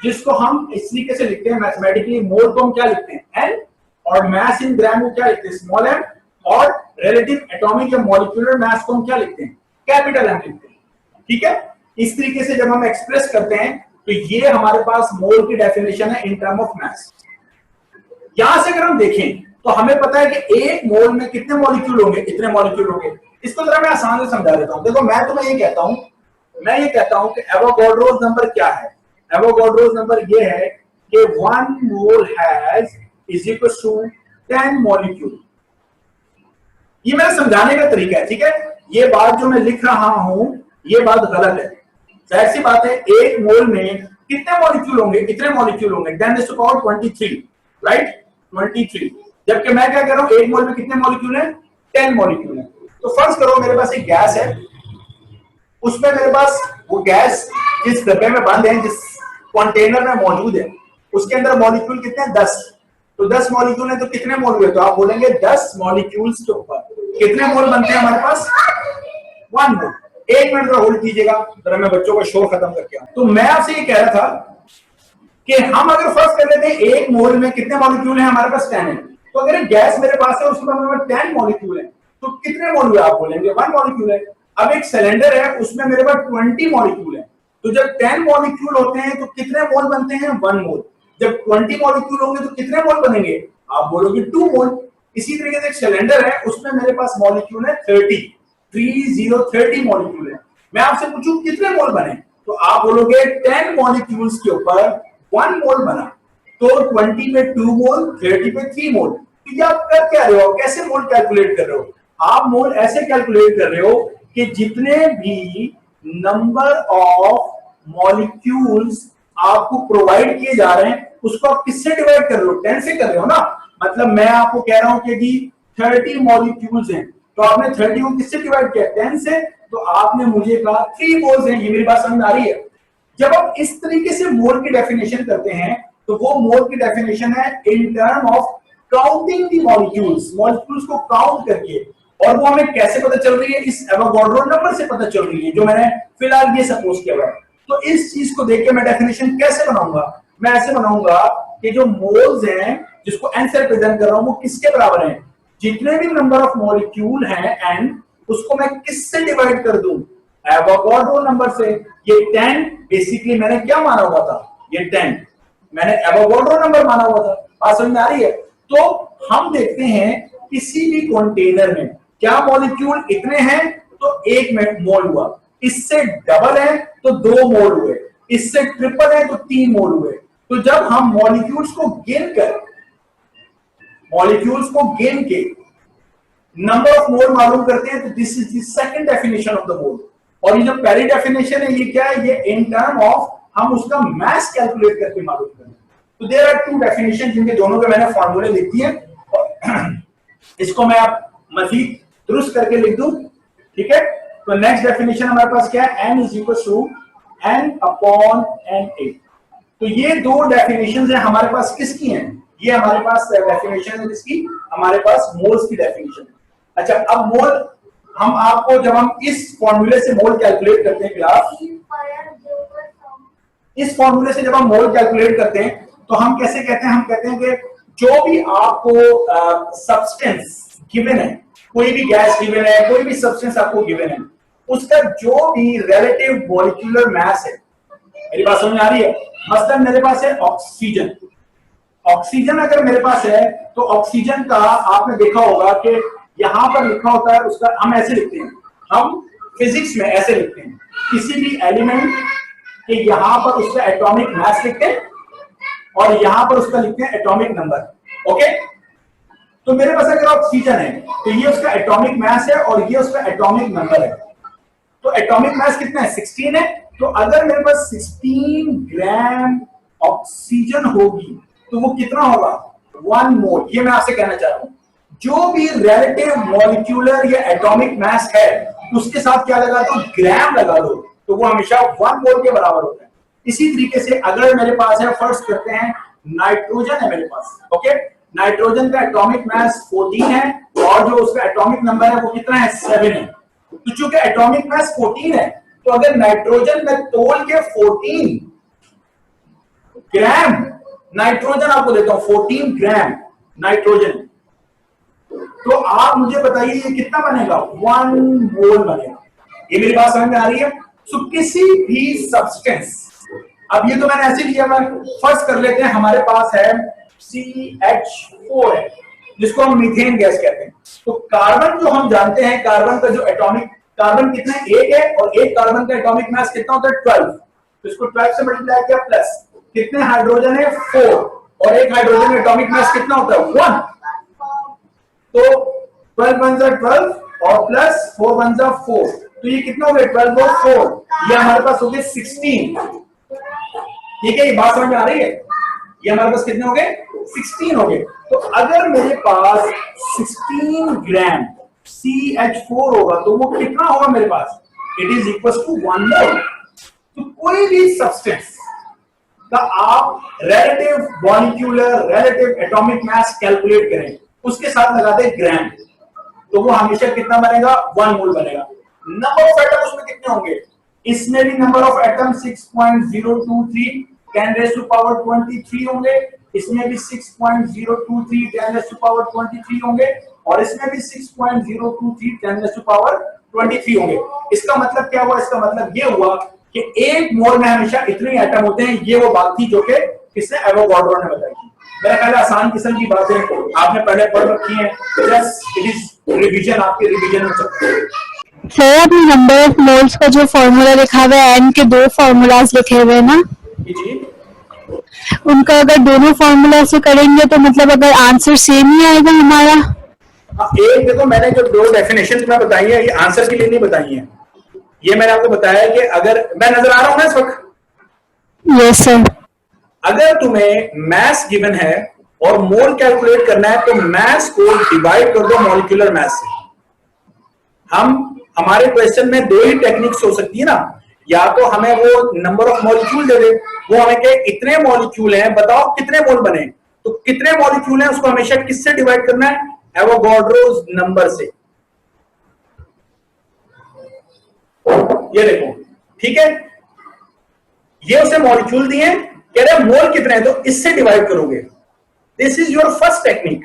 [SPEAKER 1] जिसको हम इस तरीके से लिखते हैं मैथमेटिकली। मोल को हम क्या लिखते हैं? n, और मास इन ग्राम को क्या लिखते हैं? Small m। और रिलेटिव एटॉमिक या मॉलिक्यूलर मास को हम क्या लिखते हैं? कैपिटल M लिखते हैं। ठीक है, इस तरीके से जब हम एक्सप्रेस करते हैं तो ये हमारे पास मोल की डेफिनेशन है इन टर्म ऑफ मास। यहां से अगर हम देखें तो हमें पता है कि एक मोल में कितने मॉलिक्यूल होंगे? इतने मॉलिक्यूल होंगे। इसको जरा मैं आसान से समझा देता हूं। देखो, मैं तुम्हें ये कहता हूं कि एवोगाड्रोस नंबर क्या है। एवोगाड्रोस नंबर ये है कि 1 mole has is equal to 10 molecule. ये मेरा समझाने का तरीका है। ठीक है, ये बात जो मैं लिख रहा हूं ये बात गलत है। जाहिर सी बात है, एक मोल में कितने मॉलिक्यूल होंगे? इतने मॉलिक्यूल होंगे। 10⁻23, राइट? 23। जबकि मैं क्या कह रहा हूं, एक मोल में कितने मॉलिक्यूल हैं? 10 मॉलिक्यूल हैं। तो फर्ज करो मेरे पास एक गैस है, उसमें मेरे पास वो गैस जिस डब्बे में बंद है, जिस कंटेनर में मौजूद है, उसके अंदर मॉलिक्यूल कितने हैं? 10। तो 10 मॉलिक्यूल है तो कितने मोल हुए? तो आप बोलेंगे 10 मॉलिक्यूल्स के ऊपर कितने मोल बनते हैं हमारे पास? 1 मोल। एक मिनट होल्ड कीजिएगा, जरा मैं बच्चों का शोर खत्म करके आऊं। तो मैं आपसे ये कह रहा था कि हम अगर फर्स्ट कर लेते हैं एक मोल में कितने मॉलिक्यूल हैं? हमारे पास 10 है। तो अगर गैस मेरे पास है उसके पास 10 मॉलिक्यूल है तो कितने मोल हुए? आप बोलेंगे 1 मॉलिक्यूल है। अब एक सिलेंडर है, उसमें मेरे पास 20 मॉलिक्यूल है। तो जब 10 मॉलिक्यूल होते हैं तो कितने मोल बनते हैं? 1 मोल। जब 20 मॉलिक्यूल होंगे तो कितने मोल बनेंगे? आप बोलोगे 2 मोल। इसी तरीके से एक सिलेंडर है, उसमें मेरे पास मॉलिक्यूल है 30 मॉलिक्यूल है। मैं आपसे पूछूं कितने मोल बने? तो आप बोलोगे 10 मॉलिक्यूल्स के ऊपर 1 मोल बना। तो 20 में 2 मोल, 30 में 3 मोल। तो ये आप कर क्या रहे हो? कैसे मोल कैलकुलेट कर रहे हो? आप मोल ऐसे कैलकुलेट कर रहे हो कि जितने भी नंबर ऑफ मॉलिक्यूल्स आपको प्रोवाइड किए जा रहे हैं उसको आप किससे डिवाइड कर रहे हो? 10 से कर रहे हो ना। मतलब मैं आपको कह रहा हूं कि जी 30 मॉलिक्यूल्स हैं, तो आपने 30 को किससे डिवाइड किया? 10 से। तो आपने मुझे कहा 3 मोल्स हैं। ये मेरी बात समझ आ रही है? जब आप इस तरीके से मोल की डेफिनेशन करते हैं तो वो मोल की डेफिनेशन है in term of counting the molecules, molecules को काउंट करके। और वो हमें कैसे पता चल रही है? इस एवोगाड्रो नंबर से पता चल रही है, जो मैंने फिलहाल ये सपोज किया हुआ है। तो इस चीज को देख के मैं डेफिनेशन कैसे बनाऊंगा? मैं ऐसे बनाऊंगा कि जो मोल्स हैं, जिसको n से रिप्रेजेंट कर रहा हूं, वो किसके बराबर हैं? जितने भी नंबर ऑफ मॉलिक्यूल हैं n, उसको मैं किससे डिवाइड कर दूं? एवोगाड्रो नंबर से। ये 10 बेसिकली मैंने क्या माना हुआ था? ये 10 मैंने एवोगाड्रो नंबर माना हुआ था। बात समझ में आ रही है? तो हम देखते हैं किसी भी कंटेनर में क्या मॉलिक्यूल इतने हैं तो 1 में मोल हुआ, इससे डबल है तो 2 मोल हुए, इससे ट्रिपल है तो 3 मोल हुए। तो जब हम मॉलिक्यूल्स को गिन के नंबर ऑफ मोल मालूम करते हैं तो this is the second definition of the mole. और ये जो पहली डेफिनेशन है ये क्या है? ये इन टर्म ऑफ हम उसका मास कैलकुलेट करके मालूम करें। तो देयर आर 2 डेफिनेशन, जिनके दोनों के मैंने फॉर्मूले लिख दिए। इसको मैं आप मजीद दुरुस्त करके लिख दूं, ठीक है? तो नेक्स्ट डेफिनेशन हमारे पास क्या है? n is equal to n upon na। तो ये 2 डेफिनेशन है हमारे पास। किसकी हैं? ये हमारे पास डेफिनेशन है किसकी? हमारे पास मोल्स की डेफिनेशन। अच्छा, अब मोल हम आपको जब हम इस फॉर्मूले से मोल कैलकुलेट करते हैं क्लास, इस फॉर्मूले से जब हम मोल कैलकुलेट करते हैं तो हम कैसे कहते हैं? हम कहते हैं कि जो भी आपको सब्सटेंस गिवन है कोई भी गैस गिवन है, कोई भी सब्सटेंस आपको गिवन है, उसका जो भी रिलेटिव मॉलिक्यूलर मास है, मेरी बात समझ आ रही है? मसलन मेरे पास है ऑक्सीजन। ऑक्सीजन अगर मेरे पास है तो ऑक्सीजन का आपने देखा होगा कि यहां पर लिखा होता है उसका, हम ऐसे लिखते हैं, हम फिजिक्स में ऐसे लिखते हैं किसी भी एलिमेंट के यहां पर उसका एटॉमिक मास लिखते हैं और यहां पर उसका लिखते हैं एटॉमिक नंबर। ओके, तो मेरे पास अगर ऑक्सीजन है तो ये उसका एटॉमिक मास है और ये उसका एटॉमिक नंबर है। तो एटॉमिक मास कितना है? 16 है। तो अगर मेरे पास 16 ग्राम ऑक्सीजन होगी तो वो कितना होगा? 1 मोल। ये मैं आपसे कहना चाह रहा हूं, जो भी रिलेटिव मॉलिक्यूलर या एटॉमिक मास है उसके साथ क्या लगा दो? ग्राम लगा दो, तो वो हमेशा 1 मोल के बराबर होता है। इसी तरीके से अगर मेरे पास है, फर्स्ट करते हैं, नाइट्रोजन है मेरे पास। ओके, नाइट्रोजन का एटॉमिक मास 14 है और जो उसका एटॉमिक नंबर है वो कितना है? 7 है। तो चूंकि एटॉमिक मास 14 है तो अगर नाइट्रोजन में तोल के 14 ग्राम नाइट्रोजन आपको देता हूं, 14 ग्राम नाइट्रोजन, तो आप मुझे बताइए ये कितना बनेगा? 1 मोल बनेगा। ये मेरी बात समझ में आ रही है? सो किसी भी सब्सटेंस, अब ये तो मैंने ऐसे लिया, मैं फर्स्ट कर लेते हैं, हमारे पास है CH4 है जिसको हम मीथेन गैस कहते हैं। तो कार्बन जो हम जानते हैं, कार्बन का जो एटॉमिक, कार्बन कितना है? 1 है और एक कार्बन का एटॉमिक मास कितना होता है? 12। तो इसको 12 से मल्टीप्लाई किया, प्लस कितने हाइड्रोजन है? 4, और एक हाइड्रोजन का एटॉमिक मास कितना होता है? 1। तो 12 वन जा 12 और प्लस 4 वन जा 4, तो ये कितना हो गया? 12 और 4, ये हमारे पास हो गए 16। ठीक है, ये बात समझ में आ रही है? ये हमारे पास कितने हो गए? 16 हो गए। तो अगर मेरे पास 16 ग्राम CH4 होगा तो वो कितना होगा मेरे पास? इट इज इक्वल टू 1 मोल। तो कोई भी सब्सटेंस का आप relative molecular, relative atomic mass calculate करें, उसके साथ लगा दे ग्राम, तो वो हमेशा कितना बनेगा? 1 मोल बनेगा। नंबर ऑफ एटम उसमें कितने होंगे? इसमें भी number of atom 6.023 10 raise to power 23 होंगे, इसमें भी 6.023 10 रेज़ टू पावर 23 होंगे, और इसमें भी 6.023 10 रेज़ टू पावर 23 होंगे। इसका मतलब क्या हुआ? इसका मतलब ये हुआ कि एक मोल में हमेशा इतने एटम होते हैं। ये वो बात थी जो कि किसने? एवोगाड्रो ने बताई थी। मेरा ख्याल है आसान किस्म की बातें आपने पहले पढ़ रखी हैं, जस्ट इट इज रिवीजन, आपके रिवीजन में चलता है।
[SPEAKER 3] सर आपने नंबर ऑफ मोल्स का जो फॉर्मूला लिखा हुआ है, एन के 2 फॉर्मूलाज लिखे हुए हैं ना,
[SPEAKER 1] जी,
[SPEAKER 3] उनका अगर दोनों फॉर्मूला से करेंगे तो मतलब अगर आंसर सेम ही आएगा हमारा?
[SPEAKER 1] एक देखो, मैंने जो 2 डेफिनेशन तुम्हें बताई है ये आंसर के लिए नहीं बताई है। ये मैंने आपको बताया कि अगर मैं नजर आ रहा हूं ना इस वक्त?
[SPEAKER 3] Yes sir.
[SPEAKER 1] अगर तुम्हें मास गिवन है और मोल कैलकुलेट करना है तो मास को डिवाइड कर दो मॉलिक्यूलर मास से। हमारे क्वेश्चन में 2 ही टेक्निक्स हो सकती है ना, या तो हमें वो नंबर ऑफ मॉलिक्यूल दे दे, वो हमें कहे इतने मॉलिक्यूल हैं, बताओ कितने मोल बने, तो कितने मॉलिक्यूल हैं उसको हमेशा किससे डिवाइड करना है? एवोगाड्रोस नंबर से। ये देखो, ठीक है, ये उसे मॉलिक्यूल दिए, कह रहे मोल कितने हैं, तो इससे डिवाइड करोगे। This is your first technique,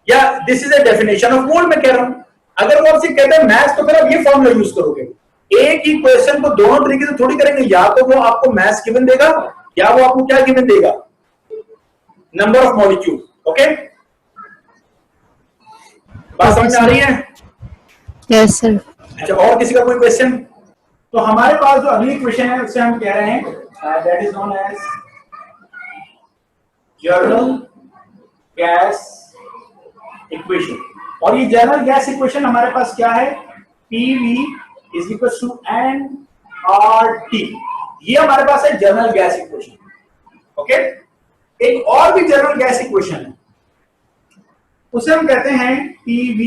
[SPEAKER 1] या this is a definition of mole. मैं कह रहा हूं अगर वो आपसे कहते हैं मैथ्स तो फिर आप ये फॉर्मूला यूज करोगे। एक ही क्वेश्चन को दोनों तरीके से थोड़ी करेंगे, या तो वो आपको मैथ्स गिवन देगा या वो आपको क्या गिवन देगा? Number of molecule. ओके, बात समझ आ रही है?
[SPEAKER 3] Yes sir.
[SPEAKER 1] अच्छा, और किसी का कोई क्वेश्चन? तो हमारे पास जो अगली क्वेश्चन है उससे हम कह रहे हैं that is known as general gas equation. और ये जनरल गैस इक्वेशन हमारे पास क्या है? PV is equal to nRT। ये हमारे पास है जनरल गैस इक्वेशन। ओके, एक और भी जनरल गैस इक्वेशन है, उसे हम कहते हैं PV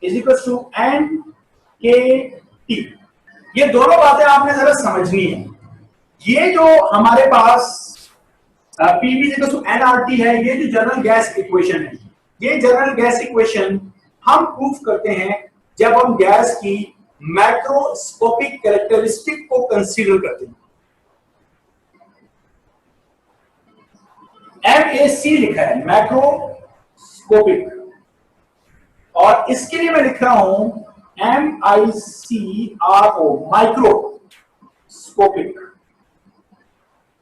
[SPEAKER 1] is equal to nKT। ये दोनों बातें आपने जरा समझनी है। ये जो हमारे पास PV is equal to nRT है, ये जो जनरल गैस इक्वेशन है, ये जनरल गैस इक्वेशन हम प्रूफ करते हैं जब हम गैस की मैक्रोस्कोपिक कैरेक्टरिस्टिक को कंसीडर करते हैं। MAC लिखा है, मैक्रोस्कोपिक। और इसके लिए मैं लिख रहा हूं MICRO, माइक्रोस्कोपिक।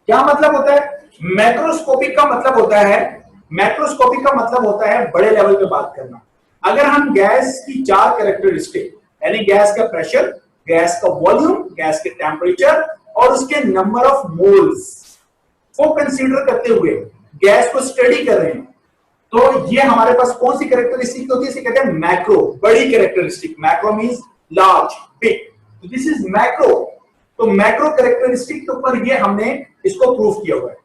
[SPEAKER 1] क्या मतलब होता है? मैक्रोस्कोपिक का मतलब होता है, मैक्रोस्कोपिक का मतलब होता है बड़े लेवल पे बात करना। अगर हम गैस की 4 कैरेक्टरिस्टिक, यानी गैस का प्रेशर, गैस का वॉल्यूम, गैस के टेम्परेचर और उसके नंबर ऑफ मोल्स को कंसीडर करते हुए गैस को स्टडी कर रहे हैं, तो ये हमारे पास कौन सी कैरेक्टरिस्टिक होती है? इसे कहते हैं मैक्रो, बड़ी characteristic. Macro means large, big, तो दिस इज मैक्रो। तो मैक्रो कैरेक्टरिस्टिक के ऊपर ये हमने इसको प्रूव किया हुआ है,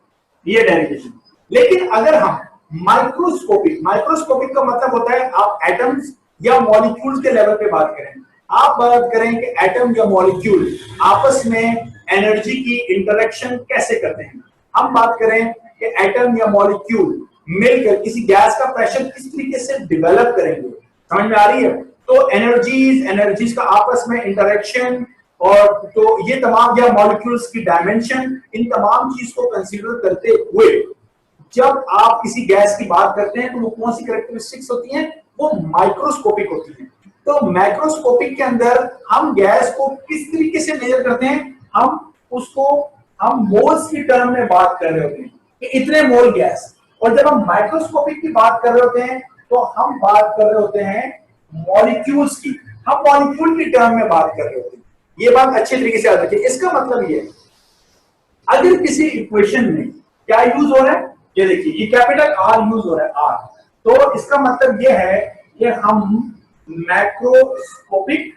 [SPEAKER 1] ये डेरिवेशन। लेकिन अगर हम माइक्रोस्कोपिक, माइक्रोस्कोपिक का मतलब होता है आप एटम्स या मॉलिक्यूल्स के लेवल पे बात करें। आप बात करें कि एटम या मॉलिक्यूल आपस में एनर्जी की इंटरेक्शन कैसे करते हैं। हम बात करें कि एटम या मॉलिक्यूल मिलकर किसी गैस का प्रेशर किस तरीके से डेवलप करेंगे, समझ में आ रही है? तो एनर्जीज का आपस में इंटरेक्शन, और तो ये तमाम, या मॉलिक्यूल्स की डायमेंशन, इन तमाम चीज को कंसीडर करते हुए जब आप किसी गैस की बात करते हैं तो वो कौन सी कैरेक्टरिस्टिक्स होती हैं? वो माइक्रोस्कोपिक होती हैं। तो मैक्रोस्कोपिक के अंदर हम गैस को किस तरीके से मेजर करते हैं? हम मोल्स की टर्म में बात कर रहे होते हैं कि इतने मोल गैस। और जब हम माइक्रोस्कोपिक की बात कर रहे होते हैं तो हम बात कर रहे होते हैं मॉलिक्यूल्स की, हम मॉलिक्यूल की टर्म में बात कर रहे होते हैं। ये बात अच्छे तरीके से याद रखिए। इसका मतलब ये है, अगर किसी इक्वेशन में क्या यूज हो रहा है, ये देखिए, ये कैपिटल R यूज हो रहा है, R, तो इसका मतलब ये है कि हम मैक्रोस्कोपिक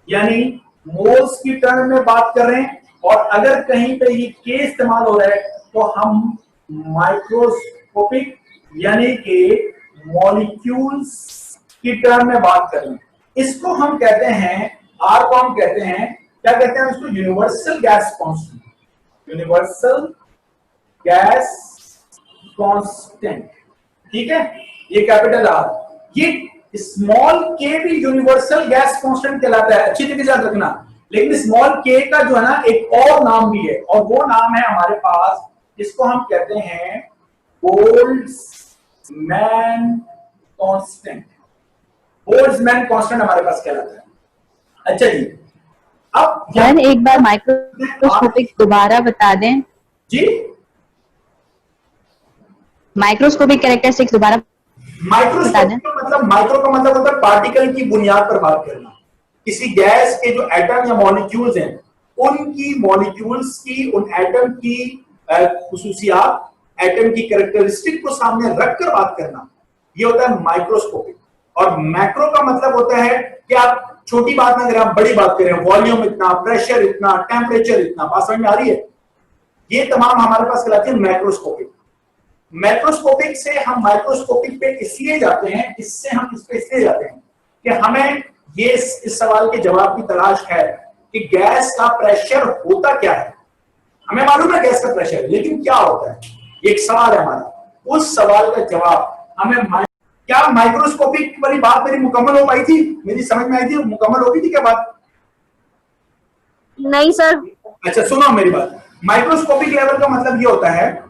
[SPEAKER 1] यानी मोल्स की टर्म में बात कर रहे हैं, और अगर कहीं पे ये K इस्तेमाल हो रहा है तो हम माइक्रोस्कोपिक यानी कि मॉलिक्यूल्स की टर्म में बात कर रहे हैं। इसको हम कहते हैं, R को हम कहते हैं, क्या कहते हैं उसको? Universal gas constant, universal gas constant, ठीक है? ये कैपिटल R, ये स्मॉल k भी यूनिवर्सल गैस कांस्टेंट कहलाता है, अच्छी तरीके से याद रखना। लेकिन स्मॉल k का जो है ना एक और नाम भी है, और वो नाम है हमारे पास, इसको हम कहते हैं बोल्ट्जमैन कांस्टेंट। बोल्ट्जमैन कांस्टेंट हमारे पास कहलाता है। अच्छा जी, अब
[SPEAKER 3] यार एक बार माइक्रोस्कोपिक दोबारा बता दें
[SPEAKER 1] जी,
[SPEAKER 3] माइक्रोस्कोपिक कैरेक्टरिस्टिक्स दोबारा।
[SPEAKER 1] माइक्रोस्कोपिक का मतलब, माइक्रो का मतलब होता है पार्टिकल की बुनियाद पर बात करना। किसी गैस के जो एटम या मॉलिक्यूल्स हैं, उनकी मॉलिक्यूल्स की, उन एटम की खुसूसियात, एटम की कैरेक्टरिस्टिक को सामने रखकर बात करना, ये होता है माइक्रोस्कोपिक। और मैक्रो का मतलब होता है कि आप छोटी बात ना करें, आप बड़ी बात करें, वॉल्यूम इतना, प्रेशर इतना, टेम्परेचर इतना, बात समझ में आ रही है? ये तमाम हमारे पास कहलाती है मैक्रोस्कोपिक। मैक्रोस्कोपिक से हम माइक्रोस्कोपिक पे इसलिए जाते हैं, इससे हम इस पे इसलिए जाते हैं कि हमें ये इस सवाल के जवाब की तलाश है कि गैस का प्रेशर होता क्या है। हमें मालूम है गैस का प्रेशर, लेकिन क्या होता है, ये एक सवाल है हमारा। उस सवाल का जवाब हमें, क्या माइक्रोस्कोपिक वाली बात मेरी मुकम्मल हो पाई थी? मेरी समझ में आई थी? मुकम्मल हो गई थी क्या बात?
[SPEAKER 2] नहीं सर।
[SPEAKER 1] अच्छा सुनो मेरी बात। माइक्रोस्कोपिक लेवल का मतलब ये होता है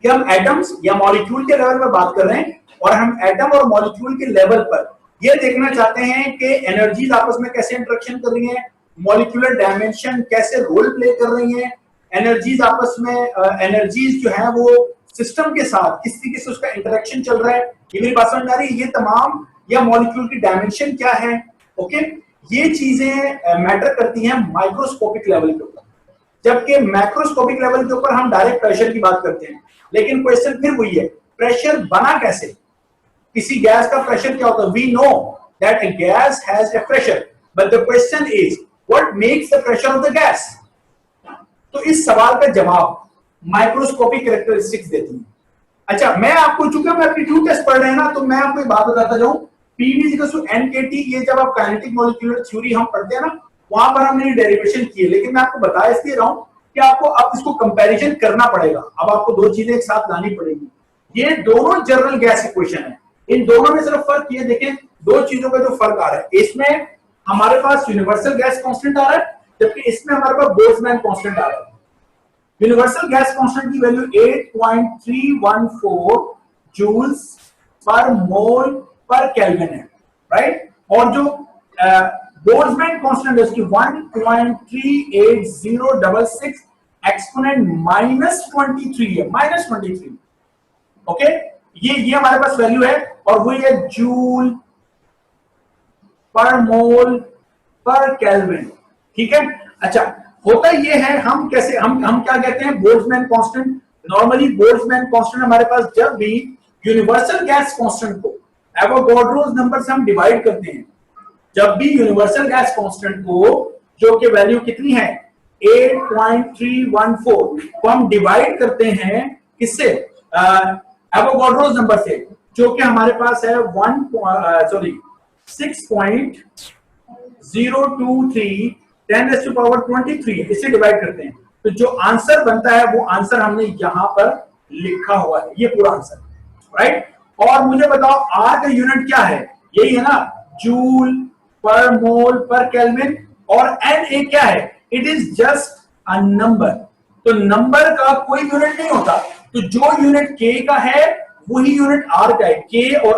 [SPEAKER 1] कि हम एटम्स या मॉलिक्यूल के लेवल पर बात कर रहे हैं, और हम एटम और मॉलिक्यूल के लेवल पर ये देखना चाहते हैं कि एनर्जीज आपस में कैसे इंटरेक्शन कर रही हैं, मॉलिक्यूलर डायमेंशन कैसे रोल प्ले कर रही हैं, एनर्जीज आपस में, एनर्जीज जो है वो सिस्टम के साथ किस तरीके से उसका इंटरेक्शन चल रहा है। ये मेरी बात समझ में आ रही है? ये तमाम, या मॉलिक्यूल की डायमेंशन क्या है, ओके, ये चीजें मैटर करती हैं माइक्रोस्कोपिक लेवल के ऊपर। जबकि मैक्रोस्कोपिक लेवल के ऊपर हम डायरेक्ट प्रेशर की बात करते हैं। लेकिन क्वेश्चन फिर वही है, प्रेशर बना कैसे? किसी गैस का प्रेशर क्या होता है? We know that a gas has a pressure, but the question is what makes the pressure of the gas. तो इस सवाल का जवाब माइक्रोस्कोपिक कैरेक्टरिस्टिक्स देती है। अच्छा, मैं आपको, चूंकि हम एप्टीट्यूड टेस्ट पढ़ रहे हैं ना, तो मैं आपको एक बात बताता जाऊं, PV=NKT, ये जब आप काइनेटिक मॉलिक्यूलर थ्योरी हम पढ़ते हैं ना, वहां पर हमने डेरिवेशन की है। लेकिन मैं आपको बता इसलिए रहा हूं कि आपको अब इसको कंपैरिजन करना पड़ेगा। अब आपको दो चीजें एक साथ लानी पड़ेगी। ये दोनों जनरल गैस इक्वेशन है, इन दोनों में सिर्फ फर्क ये देखें, दो चीजों का जो फर्क आ रहा है, इसमें हमारे पास यूनिवर्सल गैस कांस्टेंट आ रहा है, जबकि इसमें हमारे पास बोल्ट्जमैन कांस्टेंट आ रहा है। यूनिवर्सल गैस कांस्टेंट की वैल्यू 8.314 जूल्स पर मोल पर केल्विन है, राइट। और जो बोल्ट्जमैन कांस्टेंट है उसकी 1.38066 एक्सपोनेंट -23 है, -23। ओके, ये हमारे पास वैल्यू है और वही है जूल पर मोल पर केल्विन। ठीक है, अच्छा होता ये है, हम कैसे हम क्या कहते हैं Boltzmann constant. Normally Boltzmann constant हमारे पास जब भी यूनिवर्सल गैस कांस्टेंट को एवोगाड्रोस नंबर से हम डिवाइड करते हैं, जब भी यूनिवर्सल गैस कांस्टेंट को जो कि वैल्यू कितनी है 8.314 को हम डिवाइड करते हैं किससे, एवोगाड्रोस नंबर से, जो कि हमारे पास है 6.023 10⁻23 इससे डिवाइड करते हैं। तो जो आंसर बनता है वो आंसर हमने यहां पर लिखा हुआ है, ये पूरा आंसर, राइट। और मुझे बताओ आर का यूनिट क्या है, यही है ना, जूल पर मोल पर केल्विन। और एन ए क्या है, it is just a number. तो नंबर का कोई यूनिट नहीं होता, तो जो यूनिट के का है वही यूनिट आर का है। के और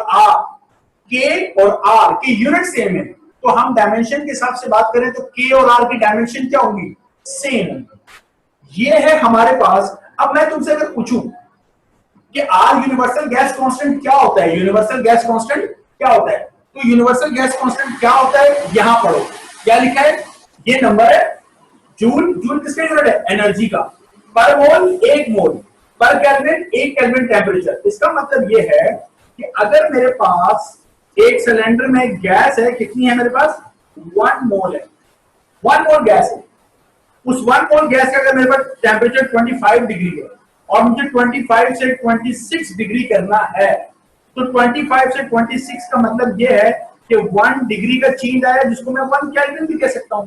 [SPEAKER 1] आर के यूनिट सेम है, तो हम डायमेंशन के हिसाब से बात करें तो के और आर की डायमेंशन क्या होंगी, सेम। ये है हमारे पास। अब मैं तुमसे अगर पूछूं कि आर यूनिवर्सल गैस कांस्टेंट क्या होता है, यूनिवर्सल गैस कांस्टेंट क्या होता है, तो यूनिवर्सल गैस कांस्टेंट क्या होता है यहां पढ़ो, क्या लिखा है, ये नंबर है जूल। जूल किसका यूनिट है, एनर्जी का। पर मोल 1 मोल, पर केल्विन 1 केल्विन टेम्परेचर। इसका मतलब ये है कि अगर मेरे पास एक सिलेंडर में गैस है, कितनी है मेरे पास 1 मोल है, 1 मोल गैस है। उस 1 मोल गैस का अगर मेरे पास टेम्परेचर 25 डिग्री है और मुझे 25 से 26 डिग्री करना है, तो 25 से 26 का मतलब ये है कि 1 डिग्री का चेंज आया, जिसको मैं 1 केल्विन भी कह सकता हूं।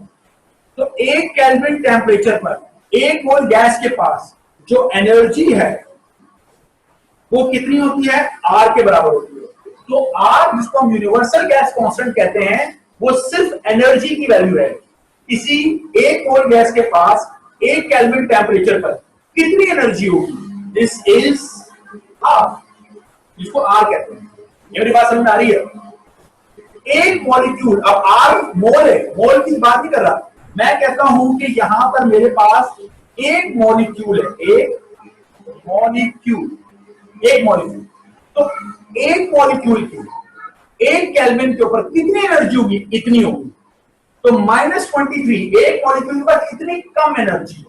[SPEAKER 1] तो 1 केल्विन टेम्परेचर पर 1 मोल गैस के पास जो एनर्जी है वो कितनी होती है, आर के बराबर होती है। तो आर, जिसको हम यूनिवर्सल गैस कांस्टेंट कहते हैं, वो सिर्फ एनर्जी की वैल्यू है। इसी 1 मोल गैस के पास 1 केल्विन टेम्परेचर पर कितनी एनर्जी होगी, दिस इज आर, जिसको आर कहते हैं। ये मेरी बात समझ में आ रही है। एक मॉलिक्यूल, अब आर मोल है, मोल की बात नहीं कर रहा मैं, कहता हूं कि यहां पर मेरे पास एक मॉलिक्यूल है, एक मॉलिक्यूल। तो एक मॉलिक्यूल की 1 केल्विन के ऊपर कितनी एनर्जी होगी, इतनी होगी। तो -23, एक मॉलिक्यूल के पास इतनी कम एनर्जी है।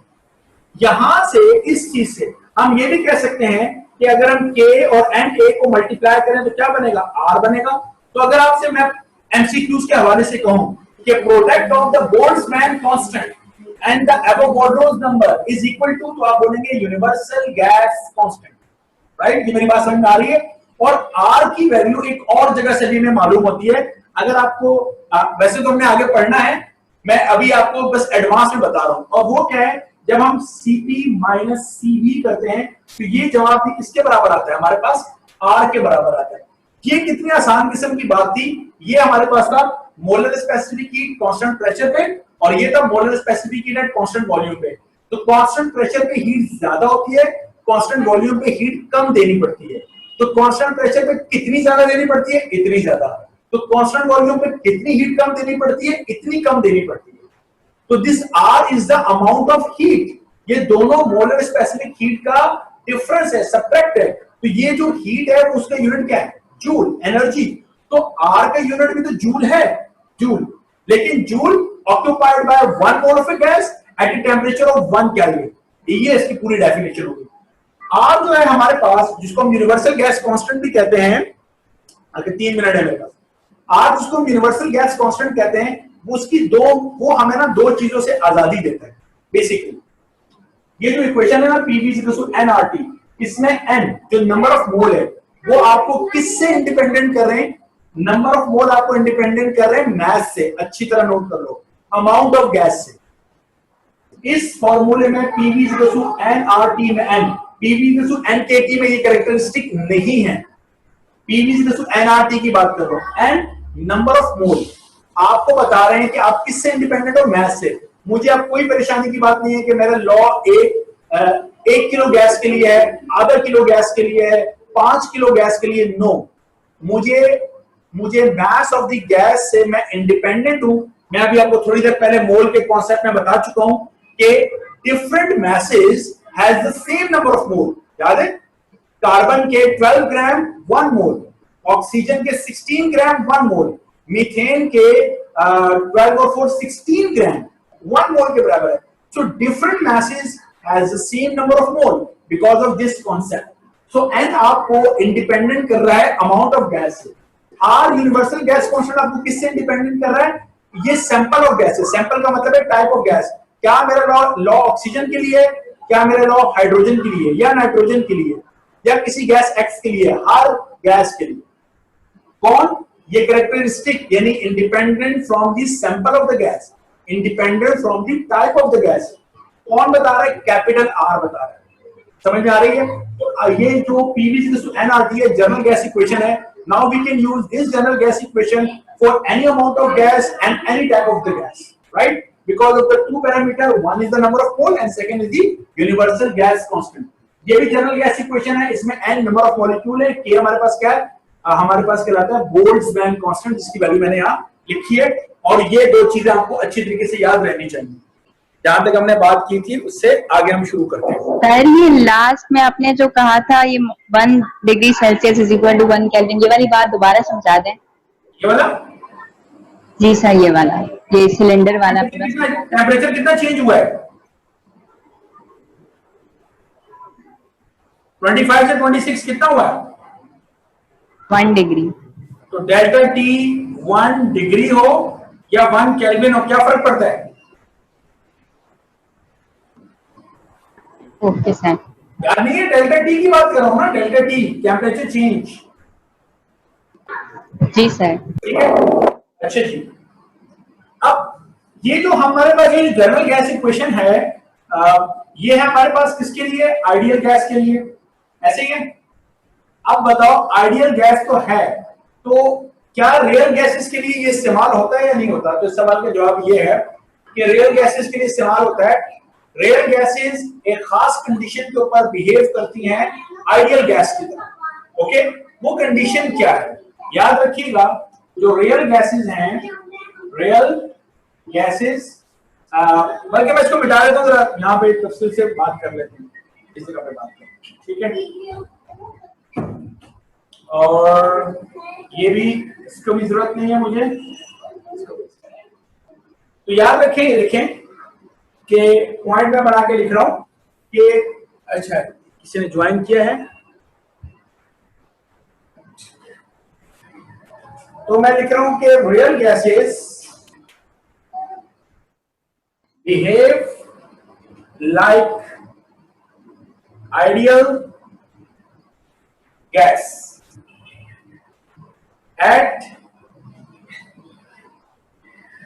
[SPEAKER 1] यहां से, इस चीज से हम ये भी कह सकते हैं कि अगर हम K और एंड A को मल्टीप्लाई करें तो क्या बनेगा, R बनेगा। तो अगर आपसे मैं MCQs के हवाले से कहूं कि product of the Boltzmann constant and the Avogadro's number is equal to, तो आप बोलेंगे यूनिवर्सल गैस कांस्टेंट, राइट। ये मेरी बात समझ में आ रही है। और R की वैल्यू एक और जगह से भी हमें मालूम होती है। अगर आपको वैसे तो हमने आगे पढ़ना है, मैं अभी आपको बस एडवांस में बता रहा हूं। और वो क्या है, जब हम Cp माइनस Cv करते हैं तो ये जवाब भी किसके बराबर आता है, हमारे पास R के बराबर आता है। ये कितनी आसान किस्म की बात थी। ये हमारे पास था molar specific heat constant pressure पे, और ये था molar specific heat at constant volume पे। तो कांस्टेंट प्रेशर पे हीट ज्यादा होती है, कांस्टेंट वॉल्यूम पे हीट कम देनी पड़ती है। तो कांस्टेंट प्रेशर पे कितनी ज्यादा देनी पड़ती है, इतनी ज्यादा। तो कांस्टेंट वॉल्यूम पे कितनी हीट कम देनी पड़ती है, इतनी कम देनी पड़ती है। तो this R is the amount of heat. ये दोनों मोलर स्पेसिफिक हीट का डिफरेंस है, सब्ट्रैक्ट है। तो ये जो हीट है उसका यूनिट क्या है, जूल, एनर्जी। तो R का यूनिट भी तो जूल है, जूल। लेकिन joule occupied by 1 mole of A gas at a temperature of 1 Kelvin. ये इसकी पूरी डेफिनेशन होगी। R जो है हमारे पास, जिसको हम यूनिवर्सल गैस कांस्टेंट भी कहते हैं, अगर 3 मिनट है मेरे पास, R जिसको हम यूनिवर्सल गैस कांस्टेंट कहते हैं, वो हमें ना 2 चीजों से आजादी देता है बेसिकली। ये जो इक्वेशन है ना PV = इसमें n जो नंबर ऑफ मोल है वो आपको किससे इंडिपेंडेंट कर रहे हैं, नंबर ऑफ मोल आपको इंडिपेंडेंट कर रहे हैं मैथ से। अच्छी तरह नोट कर लो, अमाउंट ऑफ गैस से। इस फॉर्मूले में PV = nRT में n, PV = nKT में ये कैरेक्टरिस्टिक नहीं है। PV = nRT की बात कर रहा हूं। n नंबर ऑफ मोल आपको बता रहे हैं कि आप किससे इंडिपेंडेंट हो, मैथ से। मुझे अब कोई परेशानी की बात नहीं है कि मेरा लॉ 1 किलो गैस के लिए है, आधा किलो गैस के लिए है, 5 किलो गैस के लिए। नो, मुझे मुझे मास ऑफ द गैस से मैं इंडिपेंडेंट हूं। मैं अभी आपको थोड़ी देर पहले मोल के कॉन्सेप्ट में बता चुका हूं कि different masses has the same number of मोल। याद है, कार्बन के 12 ग्राम 1 मोल, ऑक्सीजन के 16 ग्राम 1 मोल, मीथेन के 12 और 4 16 ग्राम 1 मोल के बराबर है। So different masses has the same number of mole because of this concept. So n आपको इंडिपेंडेंट कर रहा है अमाउंट ऑफ गैस से। आर यूनिवर्सल गैस कांस्टेंट आपको किससे इंडिपेंडेंट कर रहा है? ये सैंपल ऑफ गैस है। सैंपल का मतलब है टाइप ऑफ गैस। क्या मेरा लॉ ऑक्सीजन के लिए, क्या मेरा लॉ हाइड्रोजन के लिए, या नाइट्रोजन के लिए, या किसी गैस एक्स के लिए? हर गैस के लिए। कौन? ये कैरेक्टरिस्टिक यानी independent from the sample of the gas, independent from the type of the gas. कौन बता रहा है? कैपिटल आर बता रहा है। समझ में आ रही है? तो ये जो PV/nRT है, जनरल गैस इक्वेशन है। Now we can use this general gas equation for any amount of gas and any type of the gas, right? Because of the two parameter, one is the number of mole and second is the universal gas constant. ये भी जनरल गैस इक्वेशन है। इसमें n नंबर ऑफ मॉलिक्यूल है। K हमारे पास क्या है? हमारे पास कहलाता है बोल्ट्जमैन कांस्टेंट, जिसकी वैल्यू मैंने यहाँ लिखी है। और ये दो चीजें आपको अच्छी तरीके से याद रहनी चाहिए। जहां तक हमने बात की थी उससे आगे हम शुरू करते हैं।
[SPEAKER 4] सर ये लास्ट में आपने जो कहा था, ये 1 degree Celsius is equal to 1 Kelvin, ये वाली बात दोबारा समझा दें।
[SPEAKER 1] ये वाला?
[SPEAKER 4] जी सर, ये वाला, ये सिलेंडर वाला पूरा।
[SPEAKER 1] टेम्परेचर कितना चेंज हुआ है? 25 से 26 कितना हुआ है?
[SPEAKER 4] 1 डिग्री।
[SPEAKER 1] तो डेल्टा टी 1 डिग्री हो या 1 केल्विन हो, क्या फर्क पड़ता है?
[SPEAKER 4] Okay sir.
[SPEAKER 1] यार नहीं, है डेल्टा टी की बात कर रहा हूं ना, डेल्टा टी टेम्परेचर चेंज।
[SPEAKER 4] जी सर।
[SPEAKER 1] ठीक है, अच्छा जी। अब ये जो हमारे पास ये जनरल गैस इक्वेशन है, ये है हमारे पास किसके लिए? आइडियल गैस के लिए। ऐसे ही है। अब बताओ, आइडियल गैस तो है, तो क्या रियल गैसेस के लिए ये इस्तेमाल होता है या नहीं होता? तो इस सवाल का जवाब ये है कि रियल गैसेस के लिए इस्तेमाल होता है। रियल गैसेस एक खास कंडीशन के ऊपर बिहेव करती हैं आइडियल गैस की तरह। ओके, वो कंडीशन क्या है? याद रखिएगा, जो रियल गैसेस हैं, रियल गैसेस, बल्कि मैं इसको मिटा देता हूं, जरा यहाँ पे तफसील से बात कर लेते हैं, इस जगह पे बात करते हैं, ठीक है? और ये भी, इसको भी जरूरत नहीं है मुझे। तो याद रखें, देखें कि पॉइंट में बना के लिख रहा हूं कि अच्छा किसी ने ज्वाइन किया है, तो मैं लिख रहा हूं कि real gases behave like ideal gas at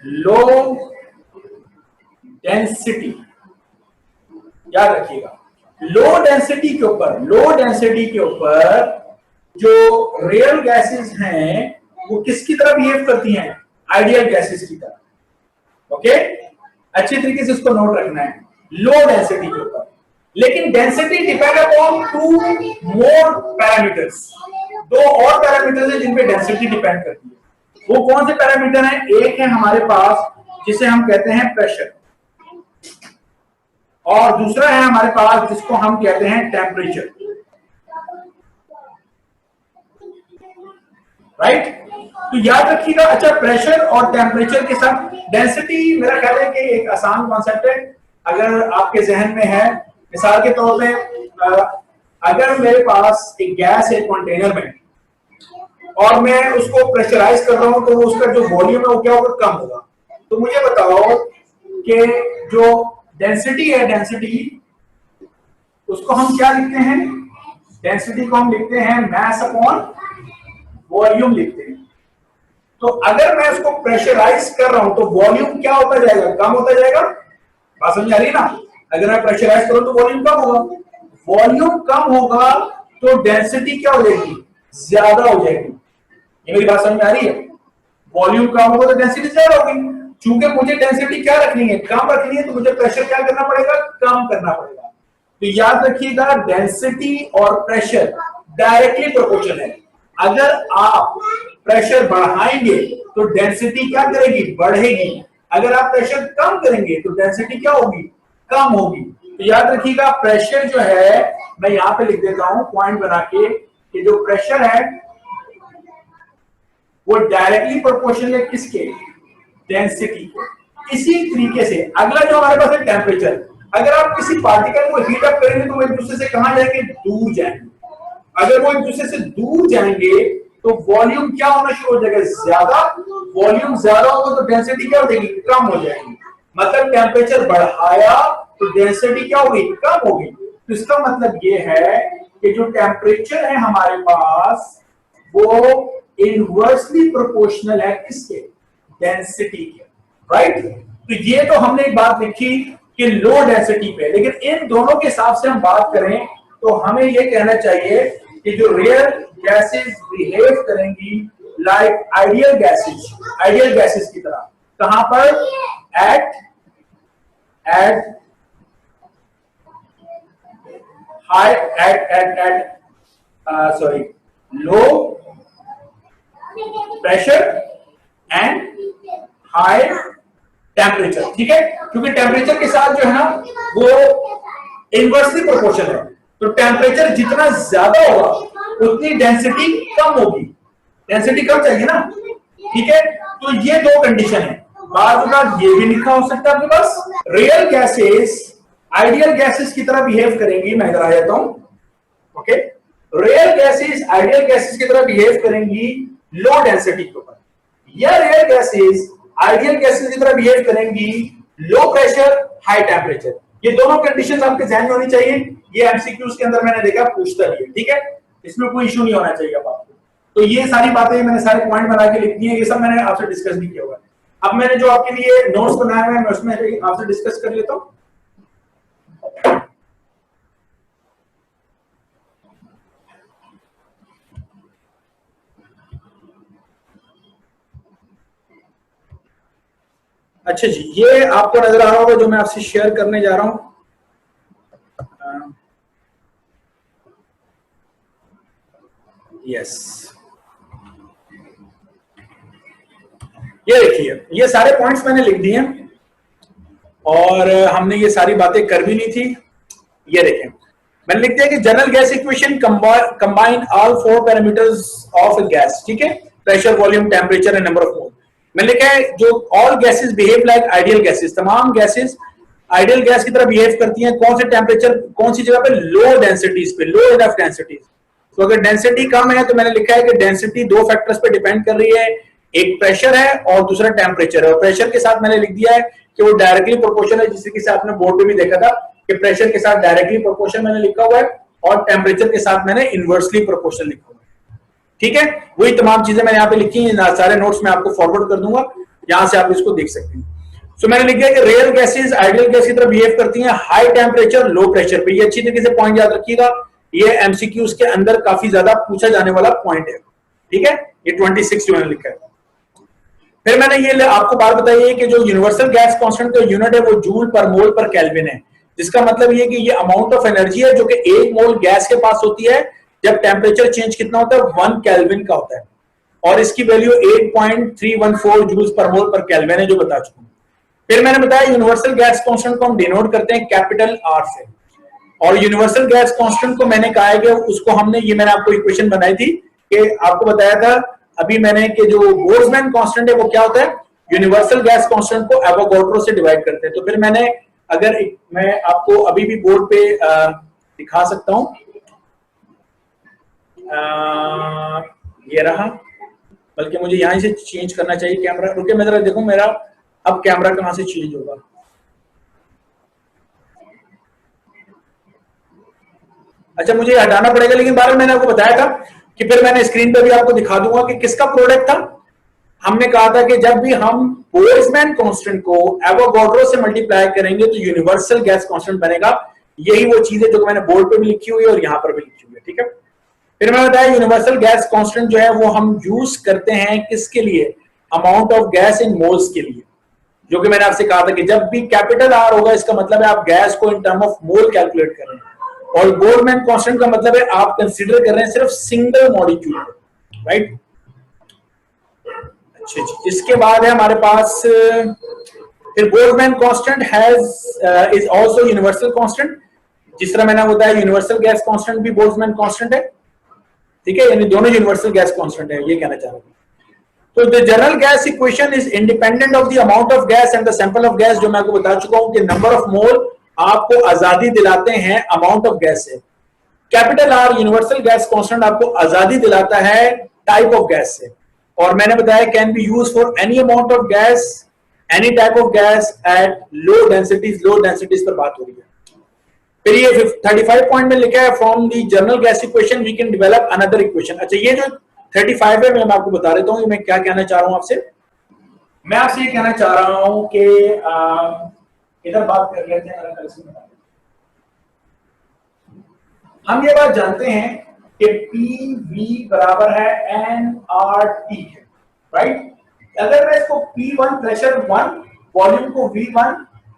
[SPEAKER 1] low density. याद रखिएगा, लो डेंसिटी के ऊपर, लो डेंसिटी के ऊपर जो रियल गैसेस हैं वो किसकी तरह बिहेव करती हैं? आइडियल गैसेस की तरह। ओके, अच्छी तरीके से इसको नोट रखना है, लो डेंसिटी के ऊपर। लेकिन डेंसिटी डिपेंड अपॉन 2 मोर पैरामीटर्स। 2 और पैरामीटर्स हैं जिन पे डेंसिटी डिपेंड करती है। वो कौन से पैरामीटर हैं? एक है हमारे पास जिसे हम कहते हैं प्रेशर, और दूसरा है हमारे पास जिसको हम कहते हैं टेम्परेचर, राइट? तो याद रखिएगा। अच्छा, प्रेशर और टेम्परेचर के साथ डेंसिटी, मेरा ख्याल है कि एक आसान कॉन्सेप्ट है। अगर आपके जहन में है, मिसाल के तौर पे, अगर मेरे पास एक गैस है कंटेनर में और मैं उसको प्रेशराइज कर रहा हूं, तो उसका जो वॉल्यूम है वो क्या होगा? कम होगा। तो मुझे बताओ कि जो डेंसिटी है, डेंसिटी उसको हम क्या लिखते हैं? डेंसिटी को हम लिखते हैं मास अपॉन वॉल्यूम लिखते हैं। तो अगर मैं उसको प्रेशराइज कर रहा हूं तो वॉल्यूम क्या होता जाएगा? कम होता जाएगा। बात समझ आ रही है ना? अगर मैं प्रेशराइज करूं तो वॉल्यूम कम होगा। वॉल्यूम कम होगा तो डेंसिटी क्या हो जाएगी? ज्यादा हो जाएगी। ये मेरी बात समझ में आ रही है? वॉल्यूम कम होगा तो डेंसिटी ज्यादा होगी। चूंकि मुझे डेंसिटी क्या रखनी है? कम रखनी है, तो मुझे प्रेशर क्या करना पड़ेगा? कम करना पड़ेगा। तो याद रखिएगा, डेंसिटी और प्रेशर डायरेक्टली प्रोपोर्शनल है। अगर आप प्रेशर बढ़ाएंगे तो डेंसिटी क्या करेगी, बढ़ेगी। अगर आप प्रेशर कम करेंगे तो डेंसिटी क्या होगी, कम होगी। तो याद रखिएगा प्रेशर जो है, मैं यहां पे लिख देता हूं पॉइंट बना के कि जो प्रेशर है वो डायरेक्टली प्रोपोर्शनल है किसके, डेंसिटी के। इसी तरीके से अगला जो हमारे पास है टेम्परेचर। अगर आप किसी पार्टिकल को हीट अप करेंगे तो वो एक दूसरे से कहां जाएंगे, दूर जाएंगे। अगर वो एक दूसरे से दूर जाएंगे तो वॉल्यूम क्या होना शुरू हो जाएगा, ज्यादा। वॉल्यूम ज्यादा होगा तो डेंसिटी क्या हो जाएगी, कम हो जाएगी। मतलब टेम्परेचर बढ़ाया तो डेंसिटी क्या होगी, कम होगी। तो इसका मतलब ये है कि जो टेम्परेचर है हमारे पास वो इनवर्सली प्रोपोर्शनल है किसके, डेंसिटी के, राइट। तो ये तो हमने एक बात लिखी कि लो डेंसिटी पे, लेकिन इन दोनों के हिसाब से हम बात करें तो हमें ये कहना चाहिए कि जो रियल गैसेस बिहेव करेंगी लाइक आइडियल गैसेस की तरह। कहां पर, at high sorry low pressure and high temperature, ठीक है। क्योंकि टेम्परेचर के साथ जो है ना वो इनवर्सली प्रोपोर्शनल है। तो टेम्परेचर जितना ज्यादा होगा उतनी डेंसिटी कम होगी। डेंसिटी कम चाहिए ना, ठीक है। तो ये दो कंडीशन है। बाद ये भी लिखा हो सकता है आपके पास, रियल गैसेस आइडियल गैसेस की तरह बिहेव करेंगी। मैं इधर आ जाता हूं, okay. Real gases ideal gases की तरह बिहेव करेंगी लो डेंसिटी के ऊपर, या रियल गैसेस आइडियल गैसेस की तरह बिहेव करेंगी लो प्रेशर हाई टेम्परेचर। ये दोनों कंडीशंस आपके ध्यान में होनी चाहिए। ये एमसीक्यूज के अंदर मैंने देखा पूछता भी है, ठीक है। इसमें कोई इशू नहीं होना चाहिए अब आपको। तो ये सारी बातें मैंने सारे पॉइंट बना के लिख दिए, ये सब मैंने आपसे डिस्कस भी किया हुआ है। अब मैंने जो आपके लिए नोट्स बनाए हुए हैं मैं उसमें आपसे डिस्कस कर लेता हूं। अच्छा जी, ये आपको नजर आ रहा होगा जो मैं आपसे शेयर करने जा रहा हूं। यस, ये देखिए ये सारे पॉइंट्स मैंने लिख दिए और हमने ये सारी बातें कर भी ली थी। ये देखें मैंने लिख दिया कि general gas equation combine all four parameters of gas, ठीक है। Pressure, volume, temperature and number of मोल। मैंने लिखा है जो all gases behave like ideal gases, तमाम गैसेस आइडियल गैस की तरह बिहेव करती हैं। कौन से टेम्परेचर, कौन सी जगह पे, लो डेंसिटीज पे, लो इनफ डेंसिटीज। तो अगर डेंसिटी कम है तो मैंने लिखा है कि डेंसिटी दो फैक्टर्स पे डिपेंड कर रही है, एक प्रेशर है और दूसरा टेम्परेचर है। और प्रेशर के साथ मैंने लिख दिया है कि वो डायरेक्टली प्रोपोर्शनल है, जिससे कि आपने बोर्ड पे भी देखा था कि प्रेशर के साथ डायरेक्टली प्रोपोर्शनल मैंने लिखा हुआ है और टेम्परेचर के साथ मैंने इनवर्सली प्रोपोर्शनल लिखा हुआ है, ठीक है। वही तमाम चीजें मैंने यहाँ पे लिखी हैं, सारे नोट्स मैं आपको फॉरवर्ड कर दूंगा, यहां से आप इसको देख सकते हैं। सो मैंने लिख दिया कि रियल गैसेस आइडियल गैस की तरह बिहेव करती हैं हाई टेम्परेचर लो प्रेशर पे। ये अच्छी तरीके से पॉइंट याद रखिएगा, ये एमसीक्यूज के अंदर काफी ज्यादा पूछा जाने वाला पॉइंट है, ठीक है। ये 26 जो मैंने लिखा है। फिर मैंने ये आपको बात बताई है कि जो यूनिवर्सल गैस कांस्टेंट का यूनिट है वो जूल पर मोल पर केल्विन है, जिसका मतलब ये कि ये अमाउंट ऑफ एनर्जी है जो कि 1 मोल गैस के पास होती है जब टेम्परेचर चेंज कितना होता है, 1 केल्विन का होता है। और इसकी वैल्यू 8.314 जूल्स पर मोल पर केल्विन है, जो बता चुका हूं। फिर मैंने बताया यूनिवर्सल गैस कांस्टेंट को हम डिनोट करते हैं कैपिटल आर से, और यूनिवर्सल गैस कांस्टेंट को मैंने कहा है कि उसको हमने, ये मैंने आपको इक्वेशन बनाई थी कि आपको बताया था अभी मैंने कि जो बोल्ट्जमैन कांस्टेंट है वो क्या होता है, यूनिवर्सल गैस कांस्टेंट को एवोगाड्रो से डिवाइड करते हैं। तो फिर मैंने, अगर मैं आपको अभी भी बोर्ड पे दिखा सकता हूं, ये रहा, बल्कि मुझे यहां से चेंज करना चाहिए कैमरा। रुके मैं जरा देखूं मेरा अब कैमरा कहां से चेंज होगा। अच्छा, मुझे हटाना पड़ेगा, लेकिन बार मैंने आपको बताया था कि फिर मैंने स्क्रीन पे भी आपको दिखा दूंगा कि किसका प्रोडक्ट था। हमने कहा था कि जब भी हम बोल्ट्जमैन कांस्टेंट को एवोगाड्रो से मल्टीप्लाई करेंगे तो यूनिवर्सल गैस कांस्टेंट बनेगा। यही वो चीज है जो मैंने बोर्ड पे भी लिखी हुई है और यहां पर भी लिखी हुई है, ठीक है। फिर मैंने बताया यूनिवर्सल गैस कांस्टेंट जो है वो हम यूज करते हैं किसके लिए, amount of gas in moles के लिए, जो कि मैंने आपसे कहा था कि जब भी कैपिटल आर होगा इसका मतलब है आप गैस को in term of mole calculate कर रहे हैं, और बोल्ट्जमैन कांस्टेंट का मतलब है आप कंसीडर कर रहे हैं सिर्फ सिंगल मॉलिक्यूल, राइट। अच्छा जी, इसके बाद है हमारे पास फिर Boltzmann constant has is also universal constant. जिस तरह मैंने बताया यूनिवर्सल गैस कांस्टेंट भी बोल्ट्जमैन कांस्टेंट है, ठीक है, यानी दोनों यूनिवर्सल गैस कांस्टेंट है, ये कहना चाह रहा हूं। तो the general gas equation is independent of the amount of gas and the sample of gas, जो मैं आपको बता चुका हूं कि नंबर ऑफ मोल आपको आजादी दिलाते हैं अमाउंट ऑफ गैस से। Capital R universal gas constant आपको आजादी दिलाता है टाइप ऑफ गैस से, और मैंने बताया can be use for any amount of gas, any type of gas at low densities. Low densities पर बात हो रही है। फिर ये 35 पॉइंट में लिखा है from the general gas equation we can develop another equation. अच्छा, ये जो 35 है मैं आपको बता देता हूँ मैं क्या कहना चाह रहा हूं आपसे। मैं आपसे ये कहना चाह रहा हूं कि इधर बात कर लेते हैं। हम ये बात जानते हैं कि PV बराबर है nRT है, राइट। अगर मैं इसको P1 प्रेशर 1, वॉल्यूम को V1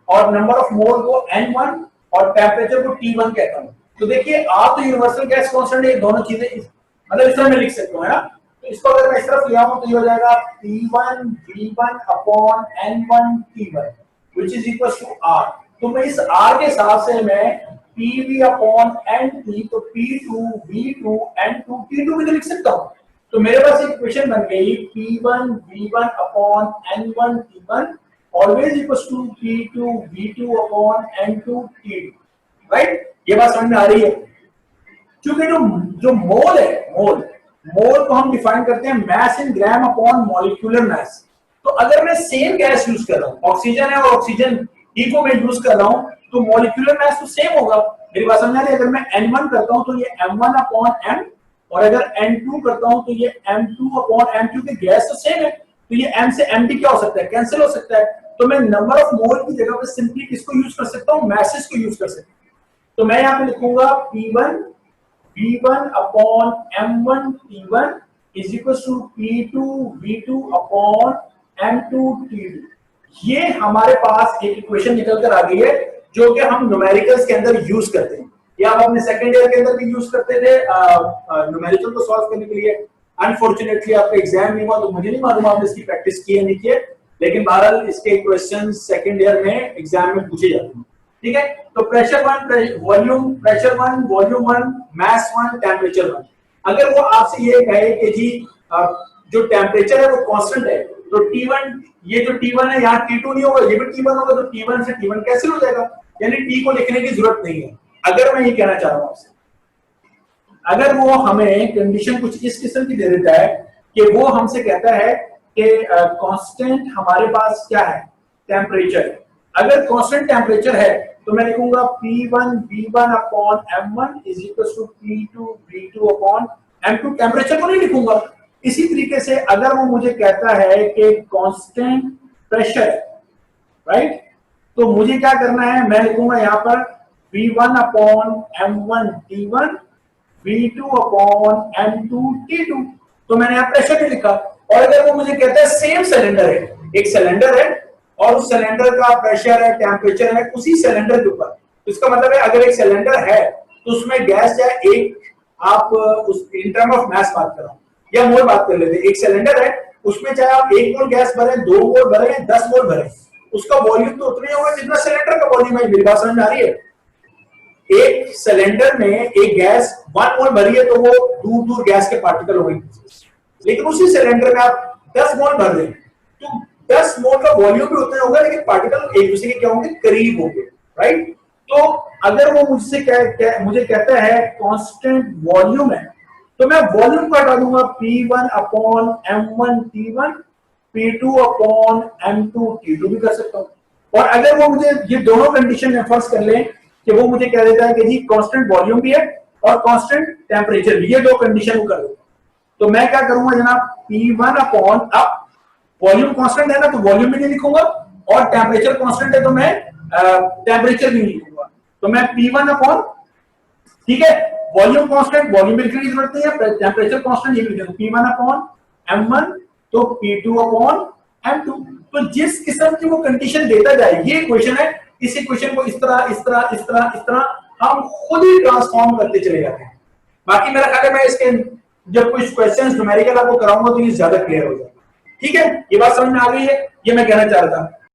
[SPEAKER 1] और नंबर ऑफ मोल को N1 और टेम्परेचर को T1 कहता हूं, तो देखिए आप तो यूनिवर्सल गैस कांस्टेंट है, दोनों चीजें मतलब इस तरह में लिख सकते हो, है ना। तो इसको अगर मैं इस तरफ ले आऊं तो ये हो जाएगा P1 V1 upon N1 T1 which is equal to R। तो मैं इस R के हिसाब से मैं PV अपॉन NT तो P2 V2 N2 T2 भी तो लिख सकता हूं। तो मेरे पास एक इक्वेशन बन गई P1 V1 upon N1 T1 always equal to P2 V2 upon N2 T2, right. ये बात समझ में आ रही है। क्योंकि जो मोल है, मोल को हम डिफाइन करते हैं मैस इन ग्राम अपॉन मॉलिक्यूलर मैस। तो अगर मैं सेम गैस यूज कर रहा हूं, ऑक्सीजन है और ऑक्सीजन ई को मैं यूज कर रहा हूं, तो मॉलिक्यूलर मैस तो सेम होगा। मेरी बात समझ आ रही है। अगर मैं N1 करता हूं तो ये M1 अपॉन M, और अगर N2 करता हूं तो ये M2 अपॉन M, क्योंकि गैस तो सेम है, तो ये M से MT क्या हो सकता है, कैंसिल हो सकता है। तो मैं नंबर ऑफ मोल की जगह पे सिंपली किसको यूज कर सकता हूं, मैसेज को यूज कर सकता हूं। तो मैं यहां पे लिखूंगा P1 V1 upon M1 T1 is equal to P2 V2 upon M2 T2। ये हमारे पास एक इक्वेशन निकल कर आ गई है जो कि हम न्यूमेरिकल्स के अंदर यूज करते हैं, या हम अपने सेकंड ईयर के अंदर भी यूज करते थे न्यूमेरिकल को सॉल्व करने के लिए। अनफॉर्चुनेटली आपका एग्जाम नहीं हुआ तो मुझे नहीं मालूम आपने इसकी प्रैक्टिस की है नहीं की है, लेकिन बहरहाल इसके क्वेश्चन सेकंड ईयर में एग्जाम में पूछे जाते हैं, ठीक है। तो प्रेशर 1 वॉल्यूम, प्रेशर 1 वॉल्यूम 1 मास 1 टेम्परेचर 1। अगर वो आपसे ये कहे कि जी जो टेम्परेचर है वो कांस्टेंट है, तो T1, ये जो T1 है यहाँ T2 नहीं होगा, ये भी T1 होगा, तो T1 से T1 कैंसिल हो जाएगा, यानी T को लिखने की जरूरत नहीं है। अगर मैं ये कहना चाह रहा हूं आपसे, अगर वो हमें कंडीशन कुछ इस किस्म की दे देता है कि वो हमसे कहता है कि कांस्टेंट हमारे पास क्या है, टेम्परेचर। अगर कांस्टेंट टेम्परेचर है तो मैं लिखूंगा P1 V1 upon M1 is equal to P2 V2 upon M2। Temperature को नहीं लिखूंगा। इसी तरीके से अगर वो मुझे कहता है कि कांस्टेंट प्रेशर, राइट, तो मुझे क्या करना है, मैं लिखूंगा यहां पर V1 upon M1 T1 V2 upon M2 T2। तो मैंने यहां प्रेशर भी लिखा। और अगर वो मुझे कहता है सेम सिलेंडर है, एक सिलेंडर है और उस सिलेंडर का प्रेशर है, टेम्परेचर है उसी सिलेंडर के ऊपर, तो इसका मतलब है अगर एक सिलेंडर है तो उसमें गैस चाहे एक, आप उस इन टर्म ऑफ मास बात कर रहा हूं या मोल बात कर लेते हैं, एक सिलेंडर है उसमें चाहे आप 1 मोल गैस भरें, 2 मोल भरें, 10 मोल भरें, उसका वॉल्यूम तो उतना ही होगा जितना सिलेंडर का वॉल्यूम है। मेरी बात समझ में आ रही है। एक सिलेंडर में एक गैस 1 मोल भरी है तो वो दूर दूर गैस के पार्टिकल हो गए, लेकिन उसी सिलेंडर में आप 10 मोल भर दें तो 10 मोल का वॉल्यूम भी उतना होगा, लेकिन पार्टिकल एक दूसरे के क्या होंगे, करीब होंगे, राइट। तो अगर वो मुझसे मुझे कहता है कांस्टेंट वॉल्यूम है, तो मैं वॉल्यूम को हटा दूंगा P1 upon M1 T1 P2 upon M2 T2 भी कर सकता हूं। और अगर वो मुझे ये दोनों कंडीशन में फर्स्ट कर लें कि वो मुझे कह देता है कि जी कांस्टेंट वॉल्यूम भी है और कांस्टेंट टेम्परेचर भी, ये दो कंडीशन वो कर देता, तो मैं क्या करूंगा जनाब, P1 अपॉन, अब वॉल्यूम कांस्टेंट है ना तो वॉल्यूम भी नहीं लिखूंगा, और टेम्परेचर कांस्टेंट है तो मैं टेम्परेचर भी नहीं लिखूंगा। तो मैं P1 अपॉन, ठीक है, वॉल्यूम कांस्टेंट, वॉल्यूम भी लिखने की जरूरत नहीं है, टेम्परेचर कांस्टेंट ये भी लिख दूं, P1 अपॉन M1 तो P2 अपॉन M2। तो जिस किस्म की वो कंडीशन देता जाए, ये इक्वेशन है, इस इक्वेशन को इस तरह इस तरह इस तरह इस तरह हम खुद ही ट्रांसफॉर्म करते चले जाते हैं। बाकी मेरा ख्याल है मैं इसके जब कुछ क्वेश्चन न्यूमेरिकल आपको कराऊंगा तो ये ज्यादा क्लियर हो जाएगा। ठीक है, ये बात समझ में आ गई है, ये मैं कहना चाह रहा था।